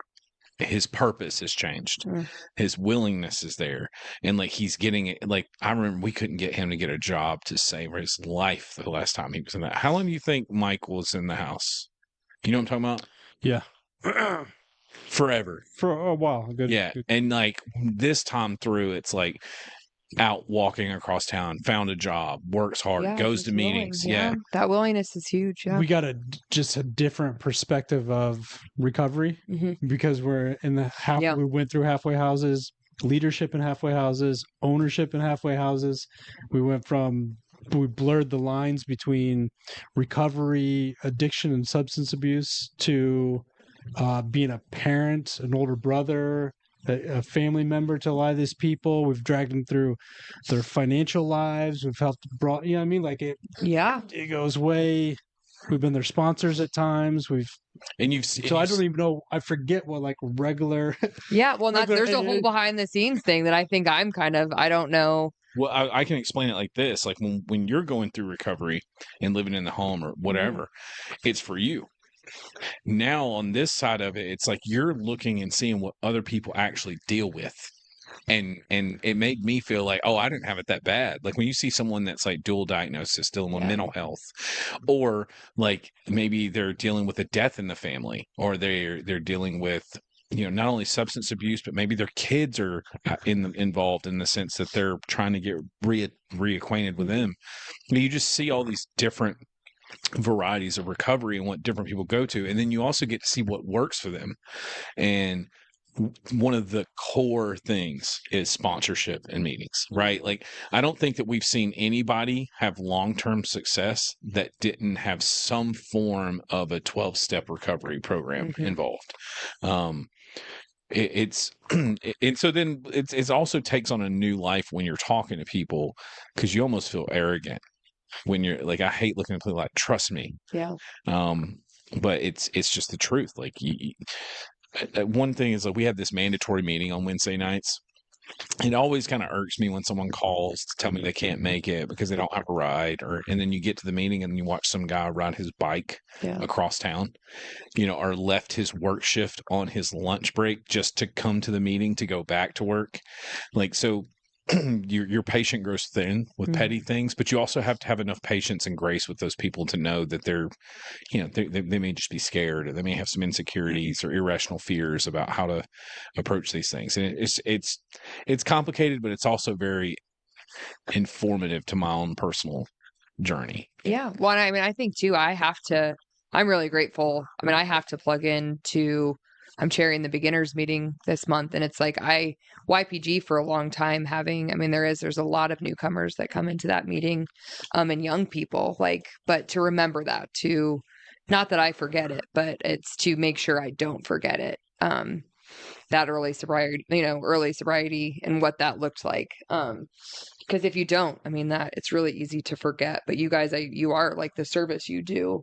purpose has changed. His willingness is there. And like he's getting it. Like I remember we couldn't get him to get a job to save his life the last time he was in that. How long do you think Mike was in the house? You know what I'm talking about? Yeah. Forever. For a while. Good. Yeah. Good. And like this time through, it's like out walking across town, found a job, works hard, Yeah, goes to he's willing. meetings. Yeah. That willingness is huge. Yeah. We got just a different perspective of recovery because we're in the we went through halfway houses, leadership in halfway houses, ownership in halfway houses. We blurred the lines between recovery, addiction, and substance abuse to being a parent, an older brother, a family member to a lot of these people. We've dragged them through their financial lives. We've helped it goes way. We've been their sponsors at times. So I don't even know. I forget what like regular. Yeah. Well, there's a whole behind the scenes thing that I think I don't know. Well, I can explain it like this. Like when you're going through recovery and living in the home or whatever, it's for you. Now on this side of it, it's like you're looking and seeing what other people actually deal with. And it made me feel like, oh, I didn't have it that bad. Like when you see someone that's like dual diagnosis, dealing with mental health, or like maybe they're dealing with a death in the family, or they're dealing with not only substance abuse, but maybe their kids are involved in the sense that they're trying to get reacquainted with them. You just see all these different varieties of recovery and what different people go to, and then you also get to see what works for them. And one of the core things is sponsorship and meetings, right? Like I don't think that we've seen anybody have long-term success that didn't have some form of a 12-step recovery program involved. It's so then it also takes on a new life when you're talking to people, because you almost feel arrogant when you're like, I hate looking at people like, trust me. Yeah. But it's just the truth. Like one thing is, like, we have this mandatory meeting on Wednesday nights. It always kind of irks me when someone calls to tell me they can't make it because they don't have a ride, and then you get to the meeting and you watch some guy ride his bike across town, or left his work shift on his lunch break just to come to the meeting to go back to work. Like, so your patient grows thin with petty things, but you also have to have enough patience and grace with those people to know that they're, they may just be scared, or they may have some insecurities or irrational fears about how to approach these things. And it's complicated, but it's also very informative to my own personal journey. Yeah. Well, I mean, I think too, I'm really grateful. I mean, I have to plug into, I'm chairing the beginners meeting this month, and it's like YPG for a long time there's a lot of newcomers that come into that meeting, and young people, but to remember that, to, not that I forget it, but it's to make sure I don't forget it. That early sobriety and what that looked like. Because if you don't, that it's really easy to forget, but you guys, you are like the service you do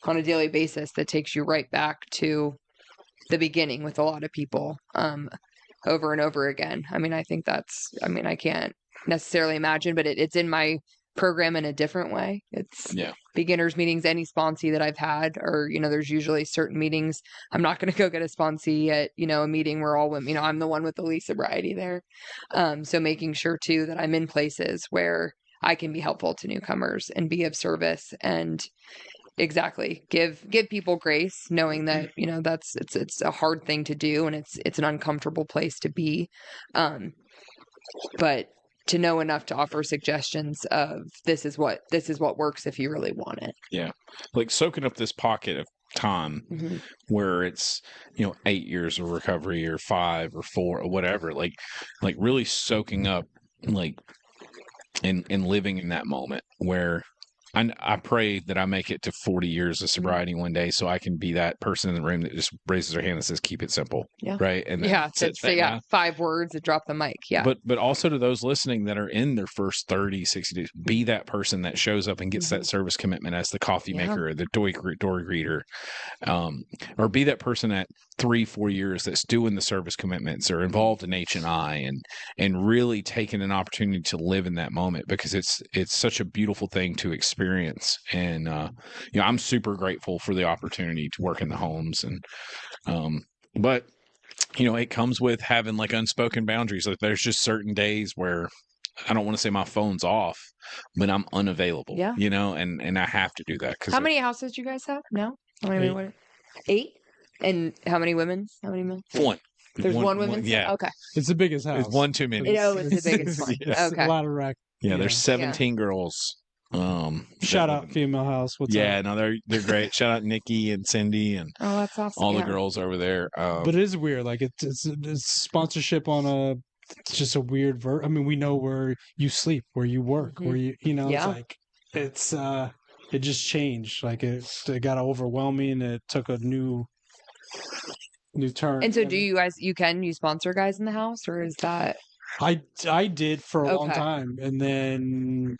on a daily basis that takes you right back to the beginning with a lot of people, over and over again. I think I can't necessarily imagine, but it's in my program in a different way. It's Yeah. beginners meetings, any sponsee that I've had, or, there's usually certain meetings. I'm not going to go get a sponsee at, a meeting where all women, I'm the one with the least sobriety there. So making sure too that I'm in places where I can be helpful to newcomers and be of service and exactly give people grace, knowing that, it's a hard thing to do and it's an uncomfortable place to be. But to know enough to offer suggestions of this is what works if you really want it. Yeah. Like soaking up this pocket of time Mm-hmm. where it's 8 years of recovery or 5 or 4 or whatever, like really soaking up like and living in that moment where I pray that I make it to 40 years of sobriety one day so I can be that person in the room that just raises their hand and says, keep it simple. Yeah. Right. And Yeah. that's So it. 5 words and drop the mic. Yeah. But also to those listening that are in their first 30, 60 days, be that person that shows up and gets that service commitment as the coffee Yeah. maker or the door greeter, or be that person at 3-4 years that's doing the service commitments or involved in H&I and really taking an opportunity to live in that moment, because it's such a beautiful thing to experience. And I'm super grateful for the opportunity to work in the homes, and but it comes with having like unspoken boundaries. Like there's just certain days where I don't want to say my phone's off, but I'm unavailable. Yeah. And I have to do that. How many houses do you guys have now? How many? 8. 8? And how many women? How many men? One. There's one women's. Yeah. Okay. It's the biggest house. It's one too many. It's the biggest one. Yes. Okay. A lot of rack. Yeah, there's 17 girls. Shout that out live in- female house. What's Yeah, up? no, they're great. Shout out Nikki and Cindy and Oh, that's awesome. all the Yeah. girls over there. But it is weird. Like it's sponsorship on it's just a weird I mean, we know where you sleep, where you work, Mhm. where you Yeah. it's it just changed. Like it got overwhelming. It took a new turn. And so, do you guys? You sponsor guys in the house, or is that? I did for a long Okay. time, and then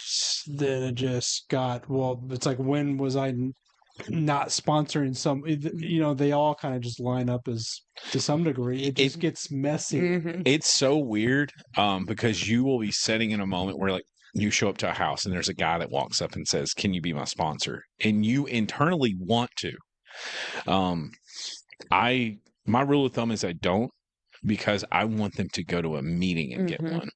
it just got it's like, when was I not sponsoring some? They all kind of just line up as to some degree. It just gets messy. Mhm. It's so weird because you will be sitting in a moment where like you show up to a house and there's a guy that walks up and says, "Can you be my sponsor?" And you internally want to. My rule of thumb is I don't, because I want them to go to a meeting and get Mhm.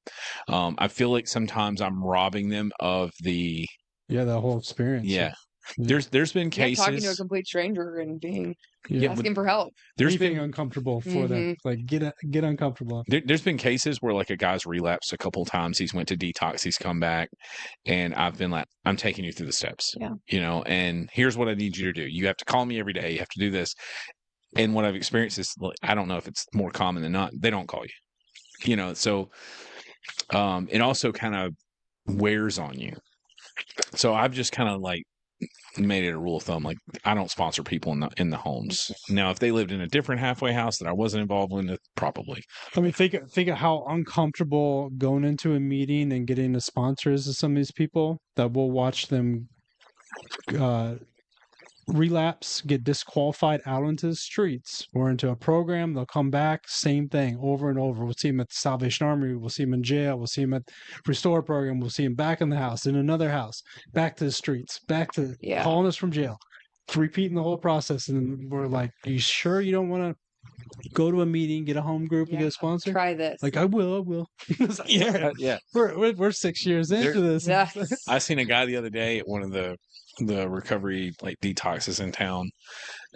one. I feel like sometimes I'm robbing them of the The whole experience. yeah. Yeah. There's been Yeah, cases. talking to a complete stranger and being Yeah. but asking for help. there's Anything been uncomfortable for them. Like get uncomfortable. there's been cases where like a guy's relapsed a couple of times. He's went to detox. He's come back, and I've been like, I'm taking you through the steps. Yeah. And here's what I need you to do. You have to call me every day. You have to do this. And what I've experienced is, like, I don't know if it's more common than not, they don't call you. So it also kind of wears on you. So I've just kind of like made it a rule of thumb, like I don't sponsor people in the homes. Now, if they lived in a different halfway house that I wasn't involved in, probably. I mean, think of how uncomfortable going into a meeting and getting a sponsor is to some of these people that will watch them relapse, get disqualified out into the streets or into a program. They'll come back, same thing over and over. We'll see them at the Salvation Army. We'll see them in jail. We'll see them at Restore program. We'll see them back in the house, in another house, back to the streets, back to calling us from jail, repeating the whole process. And we're like, are you sure you don't want to go to a meeting, get a home group, and get a sponsor? Try this. Like, I will. It's like, Yeah. We're 6 years into this. Yes. I seen a guy the other day at one of the recovery like detoxes in town,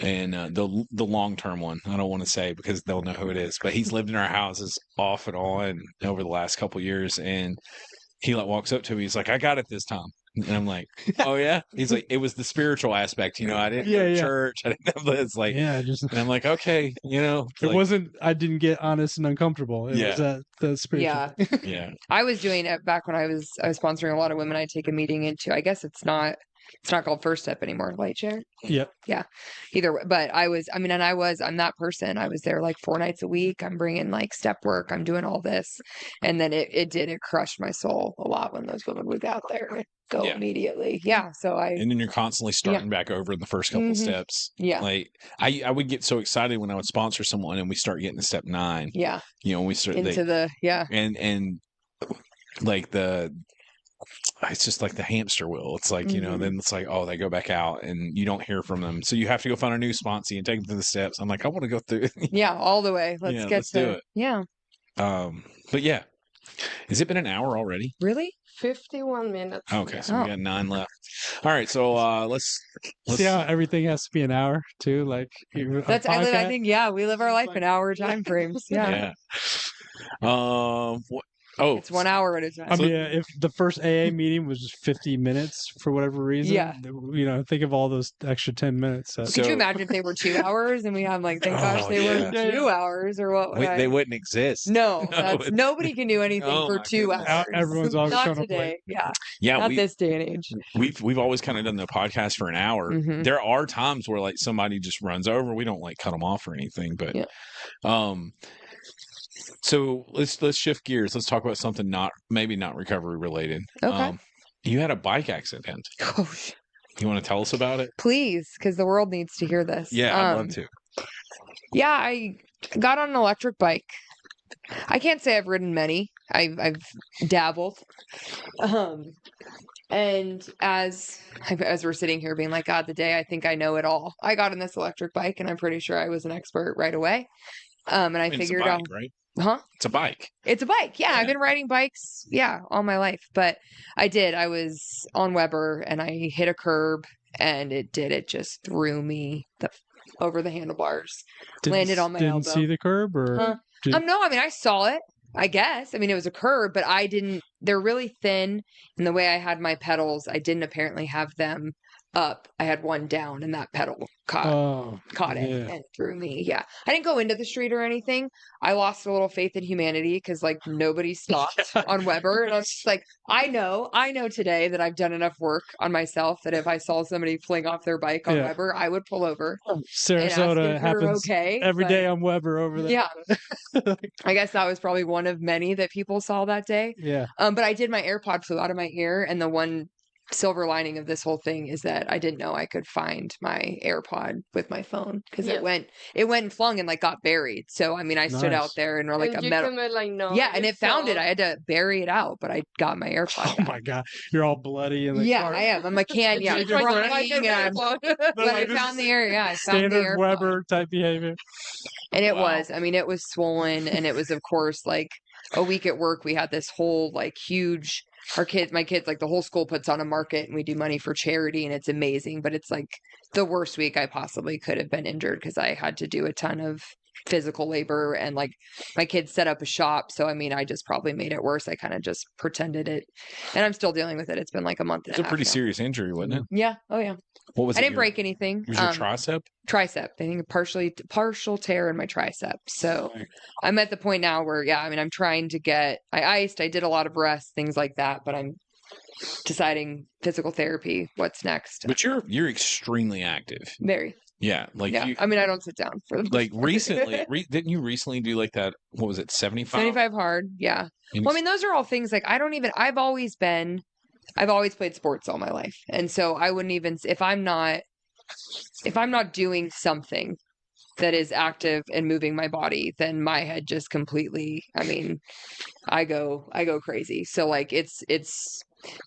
and the long-term one, I don't want to say because they'll know who it is, but he's lived in our houses off and on over the last couple years, and he like walks up to me, he's like, I got it this time. And I'm like, oh yeah. He's like, it was the spiritual aspect, I didn't go to church, I didn't have this, like, just and I'm like, okay, it like, wasn't. I didn't get honest and uncomfortable. It was the spiritual. Yeah. yeah. I was doing it back when I was sponsoring a lot of women. I take a meeting into. I guess it's not called First Step anymore. Light Share. Yep. Yeah. Either way, but I'm that person. I was there like 4 nights a week. I'm bringing like step work. I'm doing all this, and then it crushed my soul a lot when those women would go out there and go immediately. Yeah. So and then you're constantly starting back over in the first couple of steps. Yeah. Like I would get so excited when I would sponsor someone and we start getting to step 9. Yeah. When we start Into and like it's just like the hamster wheel. It's like, you know, Mhm. then it's like, oh, they go back out and you don't hear from them. So you have to go find a new sponsor and take them through the steps. I'm like, I want to go through. Yeah, all the way. Let's Yeah, get let's to do it. Yeah. But yeah, has it been an hour already? Really? 51 minutes. Okay, so Oh. we got 9 left. All right, so let's See how everything has to be an hour too? Like a I podcast? think we live our life in hour time frames. Yeah. It's 1 hour at a time. I mean, if the first AA meeting was just 50 minutes for whatever reason, Yeah. you know, think of all those extra 10 minutes. Could So- you imagine if they were 2 hours and we have like, thank Oh, gosh they yeah. were 2 hours or what? would I- they wouldn't exist. No, No, that's, it's- nobody can do anything Oh, for my 2 goodness. hours. Everyone's always Not showing up today. late. Yeah. Yeah, Not this day and age. we've always kind of done the podcast for an hour. Mhm. There are times where like somebody just runs over. We don't like cut them off or anything, but Yeah. So let's shift gears. Let's talk about something maybe not recovery related. Okay. You had a bike accident. Oh, You want to tell us about it? please, because the world needs to hear this. Yeah, I'd love to. Yeah, I got on an electric bike. I can't say I've ridden many. I've dabbled. And as we're sitting here being like, God, the day I think I know it all, I got on this electric bike and I'm pretty sure I was an expert right away. And I It's a figured bike, out, right? huh? It's a bike. It's a bike. Yeah, Yeah. I've been riding bikes, all my life. But I did. I was on Weber and I hit a curb and it just threw me over the handlebars. Landed on my didn't elbow. see the curb or Huh. No, I mean, I saw it, I guess. I mean, it was a curb, but they're really thin. And the way I had my pedals, I didn't apparently have them up. I had one down and that pedal caught it yeah. and threw me. Yeah. I didn't go into the street or anything. I lost a little faith in humanity because like nobody stopped on Weber. And I was just like, I know today that I've done enough work on myself that if I saw somebody fling off their bike on Yeah. Weber, I would pull over and ask Sarasota if they're happens okay. every but- day on Weber over there. Yeah. I guess that was probably one of many that people saw that day. Yeah. But I did, my AirPod flew out of my ear, and the one silver lining of this whole thing is that I didn't know I could find my AirPod with my phone because Yeah. it went and flung and like got buried. So I mean, I stood out Nice. there and like and a you metal. can like no. Yeah, and it found it. so- I had to bury it out, but I got my AirPod. Oh back. my god, you're all bloody in the Yeah, car. I am. I'm a can. Yeah, I'm It's like crying, and I'm- but I This found is the air. Yeah, I found the Standard AirPod. Weber type behavior. And it Wow. was, I mean, it was swollen. And it was, of course, like a week at work. We had this whole like huge, my kids, like the whole school puts on a market and we do money for charity and it's amazing. But it's like the worst week I possibly could have been injured because I had to do a ton of physical labor and like my kids set up a shop. So, I mean, I just probably made it worse. I kind of just pretended it and I'm still dealing with it. It's been like a month and It's a a half pretty now. serious injury, wasn't it? Yeah. Oh, yeah. What was I it? didn't break anything. Was your tricep? Tricep. I think a partial tear in my tricep. So I'm at the point now where, I mean, I'm trying to I iced, I did a lot of rest, things like that, but I'm deciding physical therapy, what's next. But you're extremely active. Very. Yeah, like Yeah. you, I mean, I don't sit down for the like recently. Didn't you recently do like that? What was it? 75. 75 hard. Yeah. And Well, I mean, those are all things like I've always played sports all my life. And so I wouldn't even, if I'm not doing something that is active and moving my body, then my head just completely, I mean, I go crazy. So like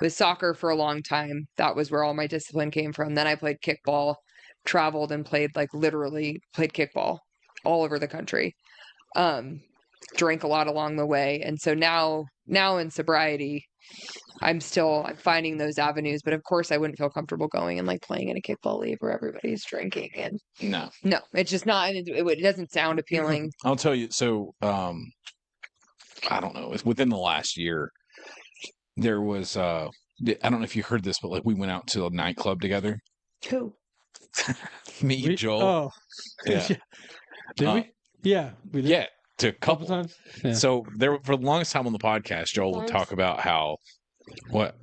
with soccer for a long time, that was where all my discipline came from. Then I played kickball, traveled and literally played kickball all over the country. Drank a lot along the way. And so now in sobriety, I'm finding those avenues, but of course I wouldn't feel comfortable going and like playing in a kickball league where everybody's drinking and no, it's just not, it doesn't sound appealing. I'll tell you. So, I don't know. Within the last year, there was. I don't know if you heard this, but like we went out to a nightclub together. Who? Me, Joel. Oh, Yeah. Did Uh, we? Yeah, we did. Yeah, to a couple couple. times. Yeah. So there for the longest time on the podcast, Joel would talk about how what.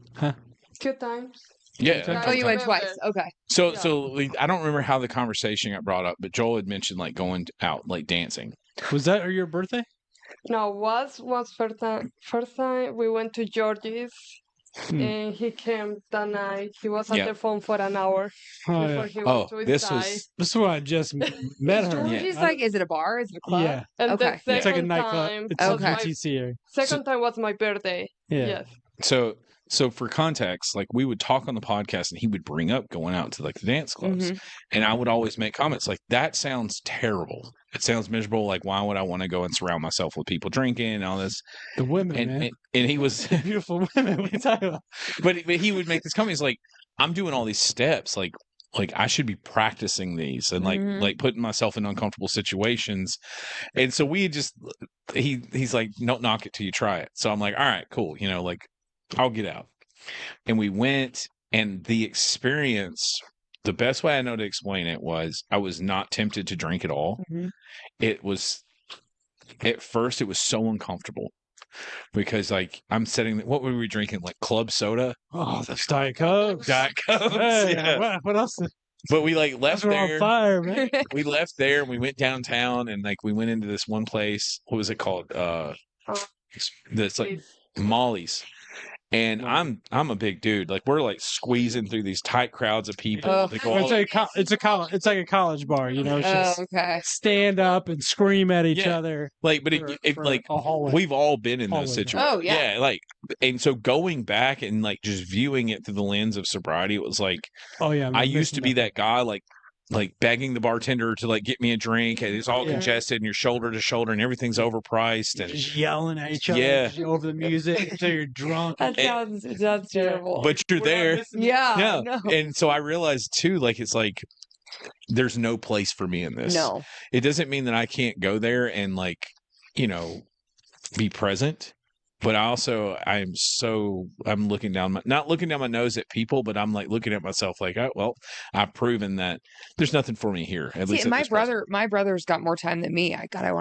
2 times. Yeah. times? Oh, you went Remember. twice. Okay. So Yeah. so like, I don't remember how the conversation got brought up, but Joel had mentioned like going out like dancing. Was that your birthday? No, was first time. First time we went to Georgie's, Hmm. and he came that night. He was at Yeah. the phone for an hour Oh, before yeah. he Oh, went to his this die. was This is when I just met her. Georgie's Yeah. like, is it a bar? Is it a club? Yeah, And Okay. the it's like a second nightclub. time It's was Okay. my GTC area. second time was my birthday. Yeah. Yes. So for context, like we would talk on the podcast and he would bring up going out to like the dance clubs. Mhm. And I would always make comments like, that sounds terrible. It sounds miserable. Like, why would I want to go and surround myself with people drinking and all this? The women, And man. and he was, Beautiful women. What are you talking about? but he would make this comment. He's like, I'm doing all these steps. Like I should be practicing these and Mhm. like putting myself in uncomfortable situations. And so we just, he's like, don't knock it till you try it. So I'm like, all right, cool. You know, like I'll get out. And we went, and the experience, the best way I know to explain it was I was not tempted to drink at all. Mhm. It was, at first, it was so uncomfortable because, like, I'm setting, what were we drinking? Like club soda? Oh, that's Diet Coke. Diet Cokes. Hey, Yeah. what else? But we like left Those are on there. fire, man. We left there and we went downtown and like we went into this one place. What was it called? That's like Molly's. And I'm a big dude. Like we're like squeezing through these tight crowds of people. Oh. They go It's all- like it's like a college bar, you know. It's Oh, just okay. stand up and scream at each Yeah. other. like, but for- it for like a hallway. we've all been in those Hallway. situations. Oh, yeah. like, and so going back and like just viewing it through the lens of sobriety, it was like Oh yeah, I used to be that guy, like begging the bartender to like get me a drink, and it's all Yeah. congested, and you're shoulder to shoulder, and everything's overpriced, and just yelling at each other, Yeah. over the music until you're drunk. That sounds terrible. but you're there. yeah. Yeah. No. And so I realized too, like it's like there's no place for me in this. No. It doesn't mean that I can't go there and like, you know, be present. But I'm looking down not looking down my nose at people, but I'm like looking at myself like, oh, well, I've proven that there's nothing for me here. At See, least at my this present. brother's got more time than me.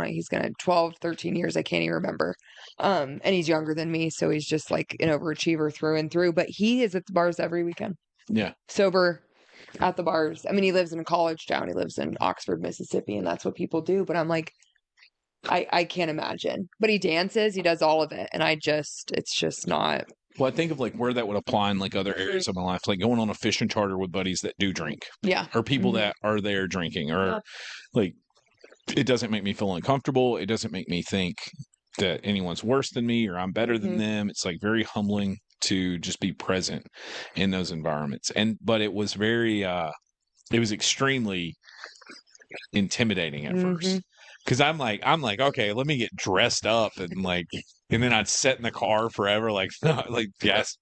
He's gonna 12, 13 years. I can't even remember. And he's younger than me, so he's just like an overachiever through and through. But he is at the bars every weekend, Yeah. sober at the bars. I mean, he lives in a college town. He lives in Oxford, Mississippi, and that's what people do. But I'm like, I can't imagine. But he dances, he does all of it, and it's just not. Well, I think of like where that would apply in like other areas of my life, like going on a fishing charter with buddies that do drink, Yeah. or people Mhm. that are there drinking, or Yeah. like it doesn't make me feel uncomfortable. It doesn't make me think that anyone's worse than me or I'm better than Mhm. them. It's like very humbling to just be present in those environments. But it was it was extremely intimidating at first. Mhm. Cause I'm like, okay, let me get dressed up and like, and then I'd sit in the car forever. Like, like, yes.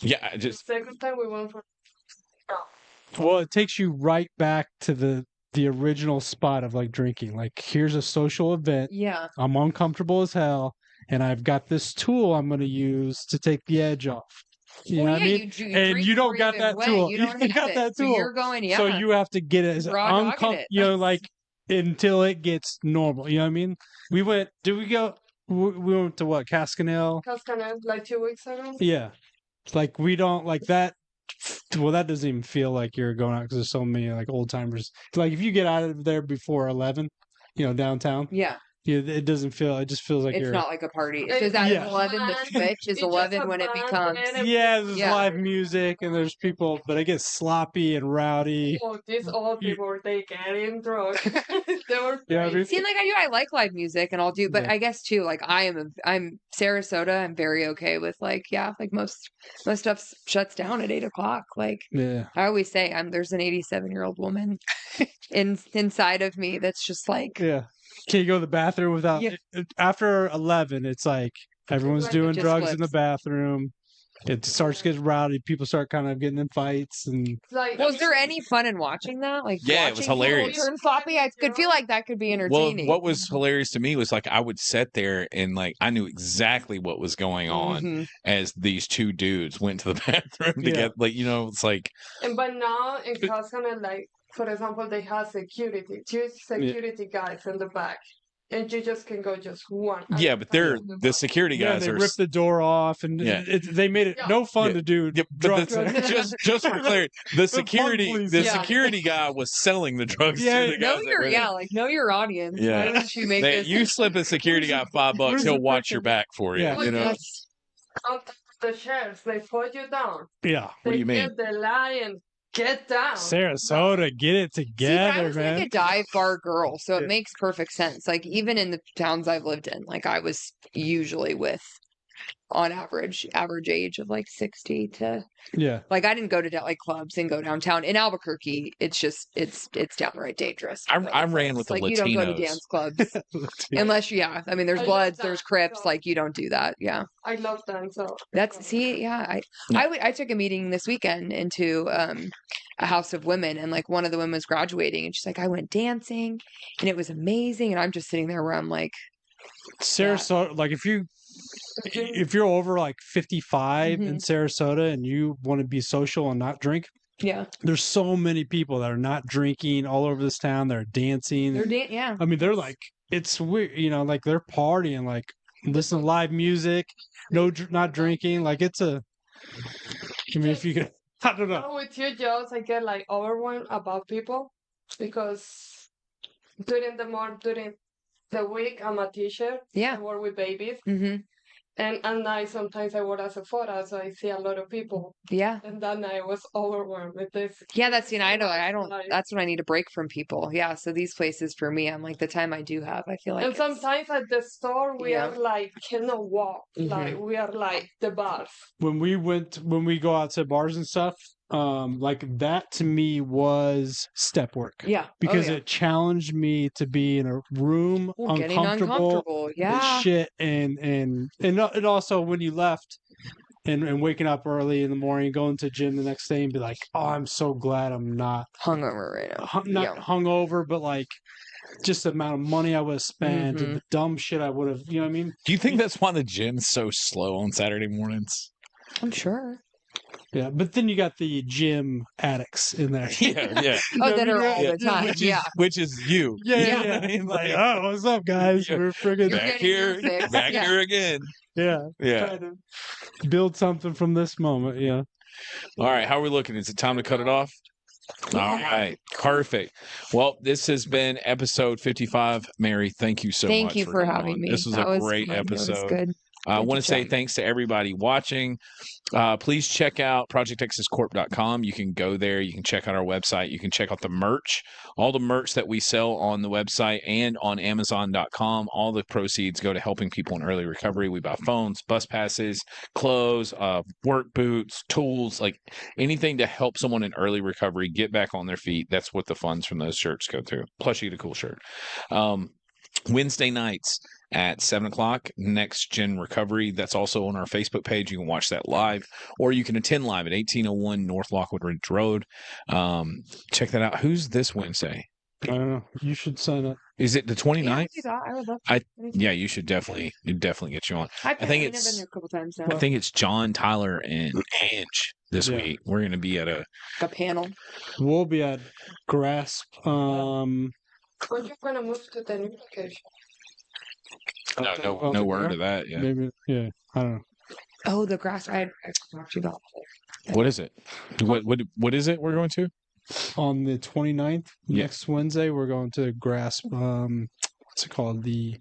Yeah. I The just, second time we went for Well, it takes you right back to the original spot of like drinking. Like, here's a social event. Yeah. I'm uncomfortable as hell, and I've got this tool I'm going to use to take the edge off. You know Well, what I yeah, mean? you And drink you don't before got even that went. tool. You don't You have got it. that So tool. you're going, yeah. So you have to get it as Raw dogging uncomfortable, it. you know, That's- like until it gets normal. You know what I mean? We went. Did we go? We went to what? Cascanel. Cascavel like 2 weeks ago. Yeah. Like we don't like that. Well, that doesn't even feel like you're going out because there's so many like old timers. Like if you get out of there before 11, you know, downtown, Yeah. it doesn't feel. It just feels like It's you're. not like a party. It's It- just at Yeah. 11, the It's switch is just 11 a when it band becomes. and Yeah, there's Yeah. live music and there's people, but it gets sloppy and rowdy. Oh, these old people, they getting drunk. They were Yeah, I mean- crazy. See, like I like live music and I'll do, but Yeah. I guess too, like I'm Sarasota. I'm very okay with like most stuff shuts down at 8 o'clock. Like Yeah. I always say, there's an 87-year-old woman inside of me that's just like Yeah. Can you go to the bathroom without? Yeah. After 11, it's like everyone's Like, it doing just drugs in the flips. bathroom. It starts getting rowdy. People start kind of getting in fights, and It's like, Was there any fun in watching that? Like, Yeah, it was watching people hilarious. turn sloppy. I could feel like that could be well, entertaining. what was hilarious to me was like I would sit there and like I knew exactly what was going on Mhm. as these two dudes went to the bathroom to Yeah. get like, you know, it's like but now in Cascavel, like, for example, they have security, 2 security guys in the back. And you just can go just one. at yeah, a but time they're in the the back. security yeah, guys they are rip the door off, and Yeah. they made it Yeah. no fun Yeah. to do. Yeah, but drugs the, there. just for clarity, the security police. the Yeah. security guy was selling the drugs Yeah, to the guys. that were there. know your audience. Yeah. Why don't you make They- this? you slip a security guy $5, where's he'll the watch your freaking- back for you. Yeah. You know, That's- On top of the chairs, they put you down. Yeah, What do They you mean? get the lion, get down. Sarasota, get it See, together, I was man. like a dive bar girl, so Yeah. it makes perfect sense. Like even in the towns I've lived in, like I was usually with on average age of like 60 to Yeah. like I didn't go to like clubs and go downtown in Albuquerque. It's just it's downright dangerous. for I other ran folks. with the like you don't go to Latinos. dance clubs unless I mean there's I love Bloods, that, there's Crips, so- like you don't do that. Yeah. I love them. So That's see, yeah. Yeah. I took a meeting this weekend into a house of women, and like one of the women was graduating, and she's like, I went dancing, and it was amazing, and I'm just sitting there where I'm like, Sarasota, like if you're over like 55 in Mhm. Sarasota and you want to be social and not drink, yeah, there's so many people that are not drinking all over this town. They're dancing. yeah, I mean, they're like, it's weird, like they're partying, like listening to live music, not drinking. Like it's a, I mean, if you could, I don't know. with you, Jones, I get like overwhelmed about people because during the week I'm a teacher. yeah. I work with babies, hmm and at night sometimes I work as a photo, so I see a lot of people. Yeah. And that night I was overwhelmed with this. Yeah, that's I don't Like- that's when I need a break from people. Yeah. So these places for me, I'm like the time I do have, I feel like And it's- sometimes at the store we Yeah. are like cannot walk. Mhm. Like we are like the bars. When we go out to bars and stuff, like that to me was step work. yeah. Because oh, yeah. it challenged me to be in a room Well, getting uncomfortable uncomfortable. as Yeah. shit and also when you left and waking up early in the morning, going to gym the next day and be like, oh, I'm so glad I'm not Hungover right now. not hungover, but like just the amount of money I would have spent and the dumb shit I would have, you know what I mean? Do you think that's why the gym's so slow on Saturday mornings? I'm sure. Yeah, but then you got the gym addicts in there. Yeah, yeah. Oh, that are all Yeah, the time. Which is, Yeah. which is you. Yeah, You yeah, know what yeah. I mean? Like, Like, oh, what's up, guys? Yeah. We're friggin' You're back getting here, your fix. back Yeah. here again. yeah, Yeah. trying to build something from this moment. Yeah. All right, how are we looking? Is it time to cut it off? All right, perfect. Well, this has been episode 55. Mary, thank you so much. Thank you for coming having on. me. This was That a great fun. It was episode. good. I Good want to to say chat. thanks to everybody watching. Please check out projecttexascorp.com. You can go there. You can check out our website. You can check out the merch, all the merch that we sell on the website and on Amazon.com. All the proceeds go to helping people in early recovery. We buy phones, bus passes, clothes, work boots, tools, like anything to help someone in early recovery get back on their feet. That's what the funds from those shirts go to. Plus, you get a cool shirt. Wednesday nights at 7:00, Next Gen Recovery. That's also on our Facebook page. You can watch that live, or you can attend live at 1801 North Lockwood Ridge Road. Check that out. Who's this Wednesday? I don't know. You should sign up. Is it the 29th? I would love Yeah, you should definitely get you on. I think I've it's- been there a couple times now. I think it's John, Tyler, and Ange this Yeah. week. We're going to be at a A panel. We'll be at Grasp. When you're gonna move to the new location? no word of that yet. Maybe. Yeah. I don't know. Oh, the grass. I talked to you about. What is it? What is it we're going to? On the 29th, Yeah. next Wednesday, we're going to Grasp. What's it called? I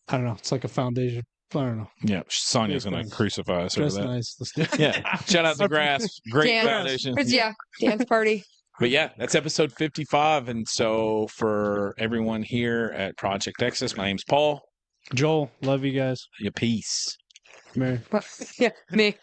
don't know. It's like a foundation. I don't know. Yeah, Sonia's Big going to things. crucify us over Just that. nice. Let's do it. Yeah, shout out to Grass. Great Dance. foundation. Yeah, dance party. But yeah, that's episode 55. And so for everyone here at Project Texas, my name's Paul. Joel, love you guys. Peace. Mary. Yeah, me.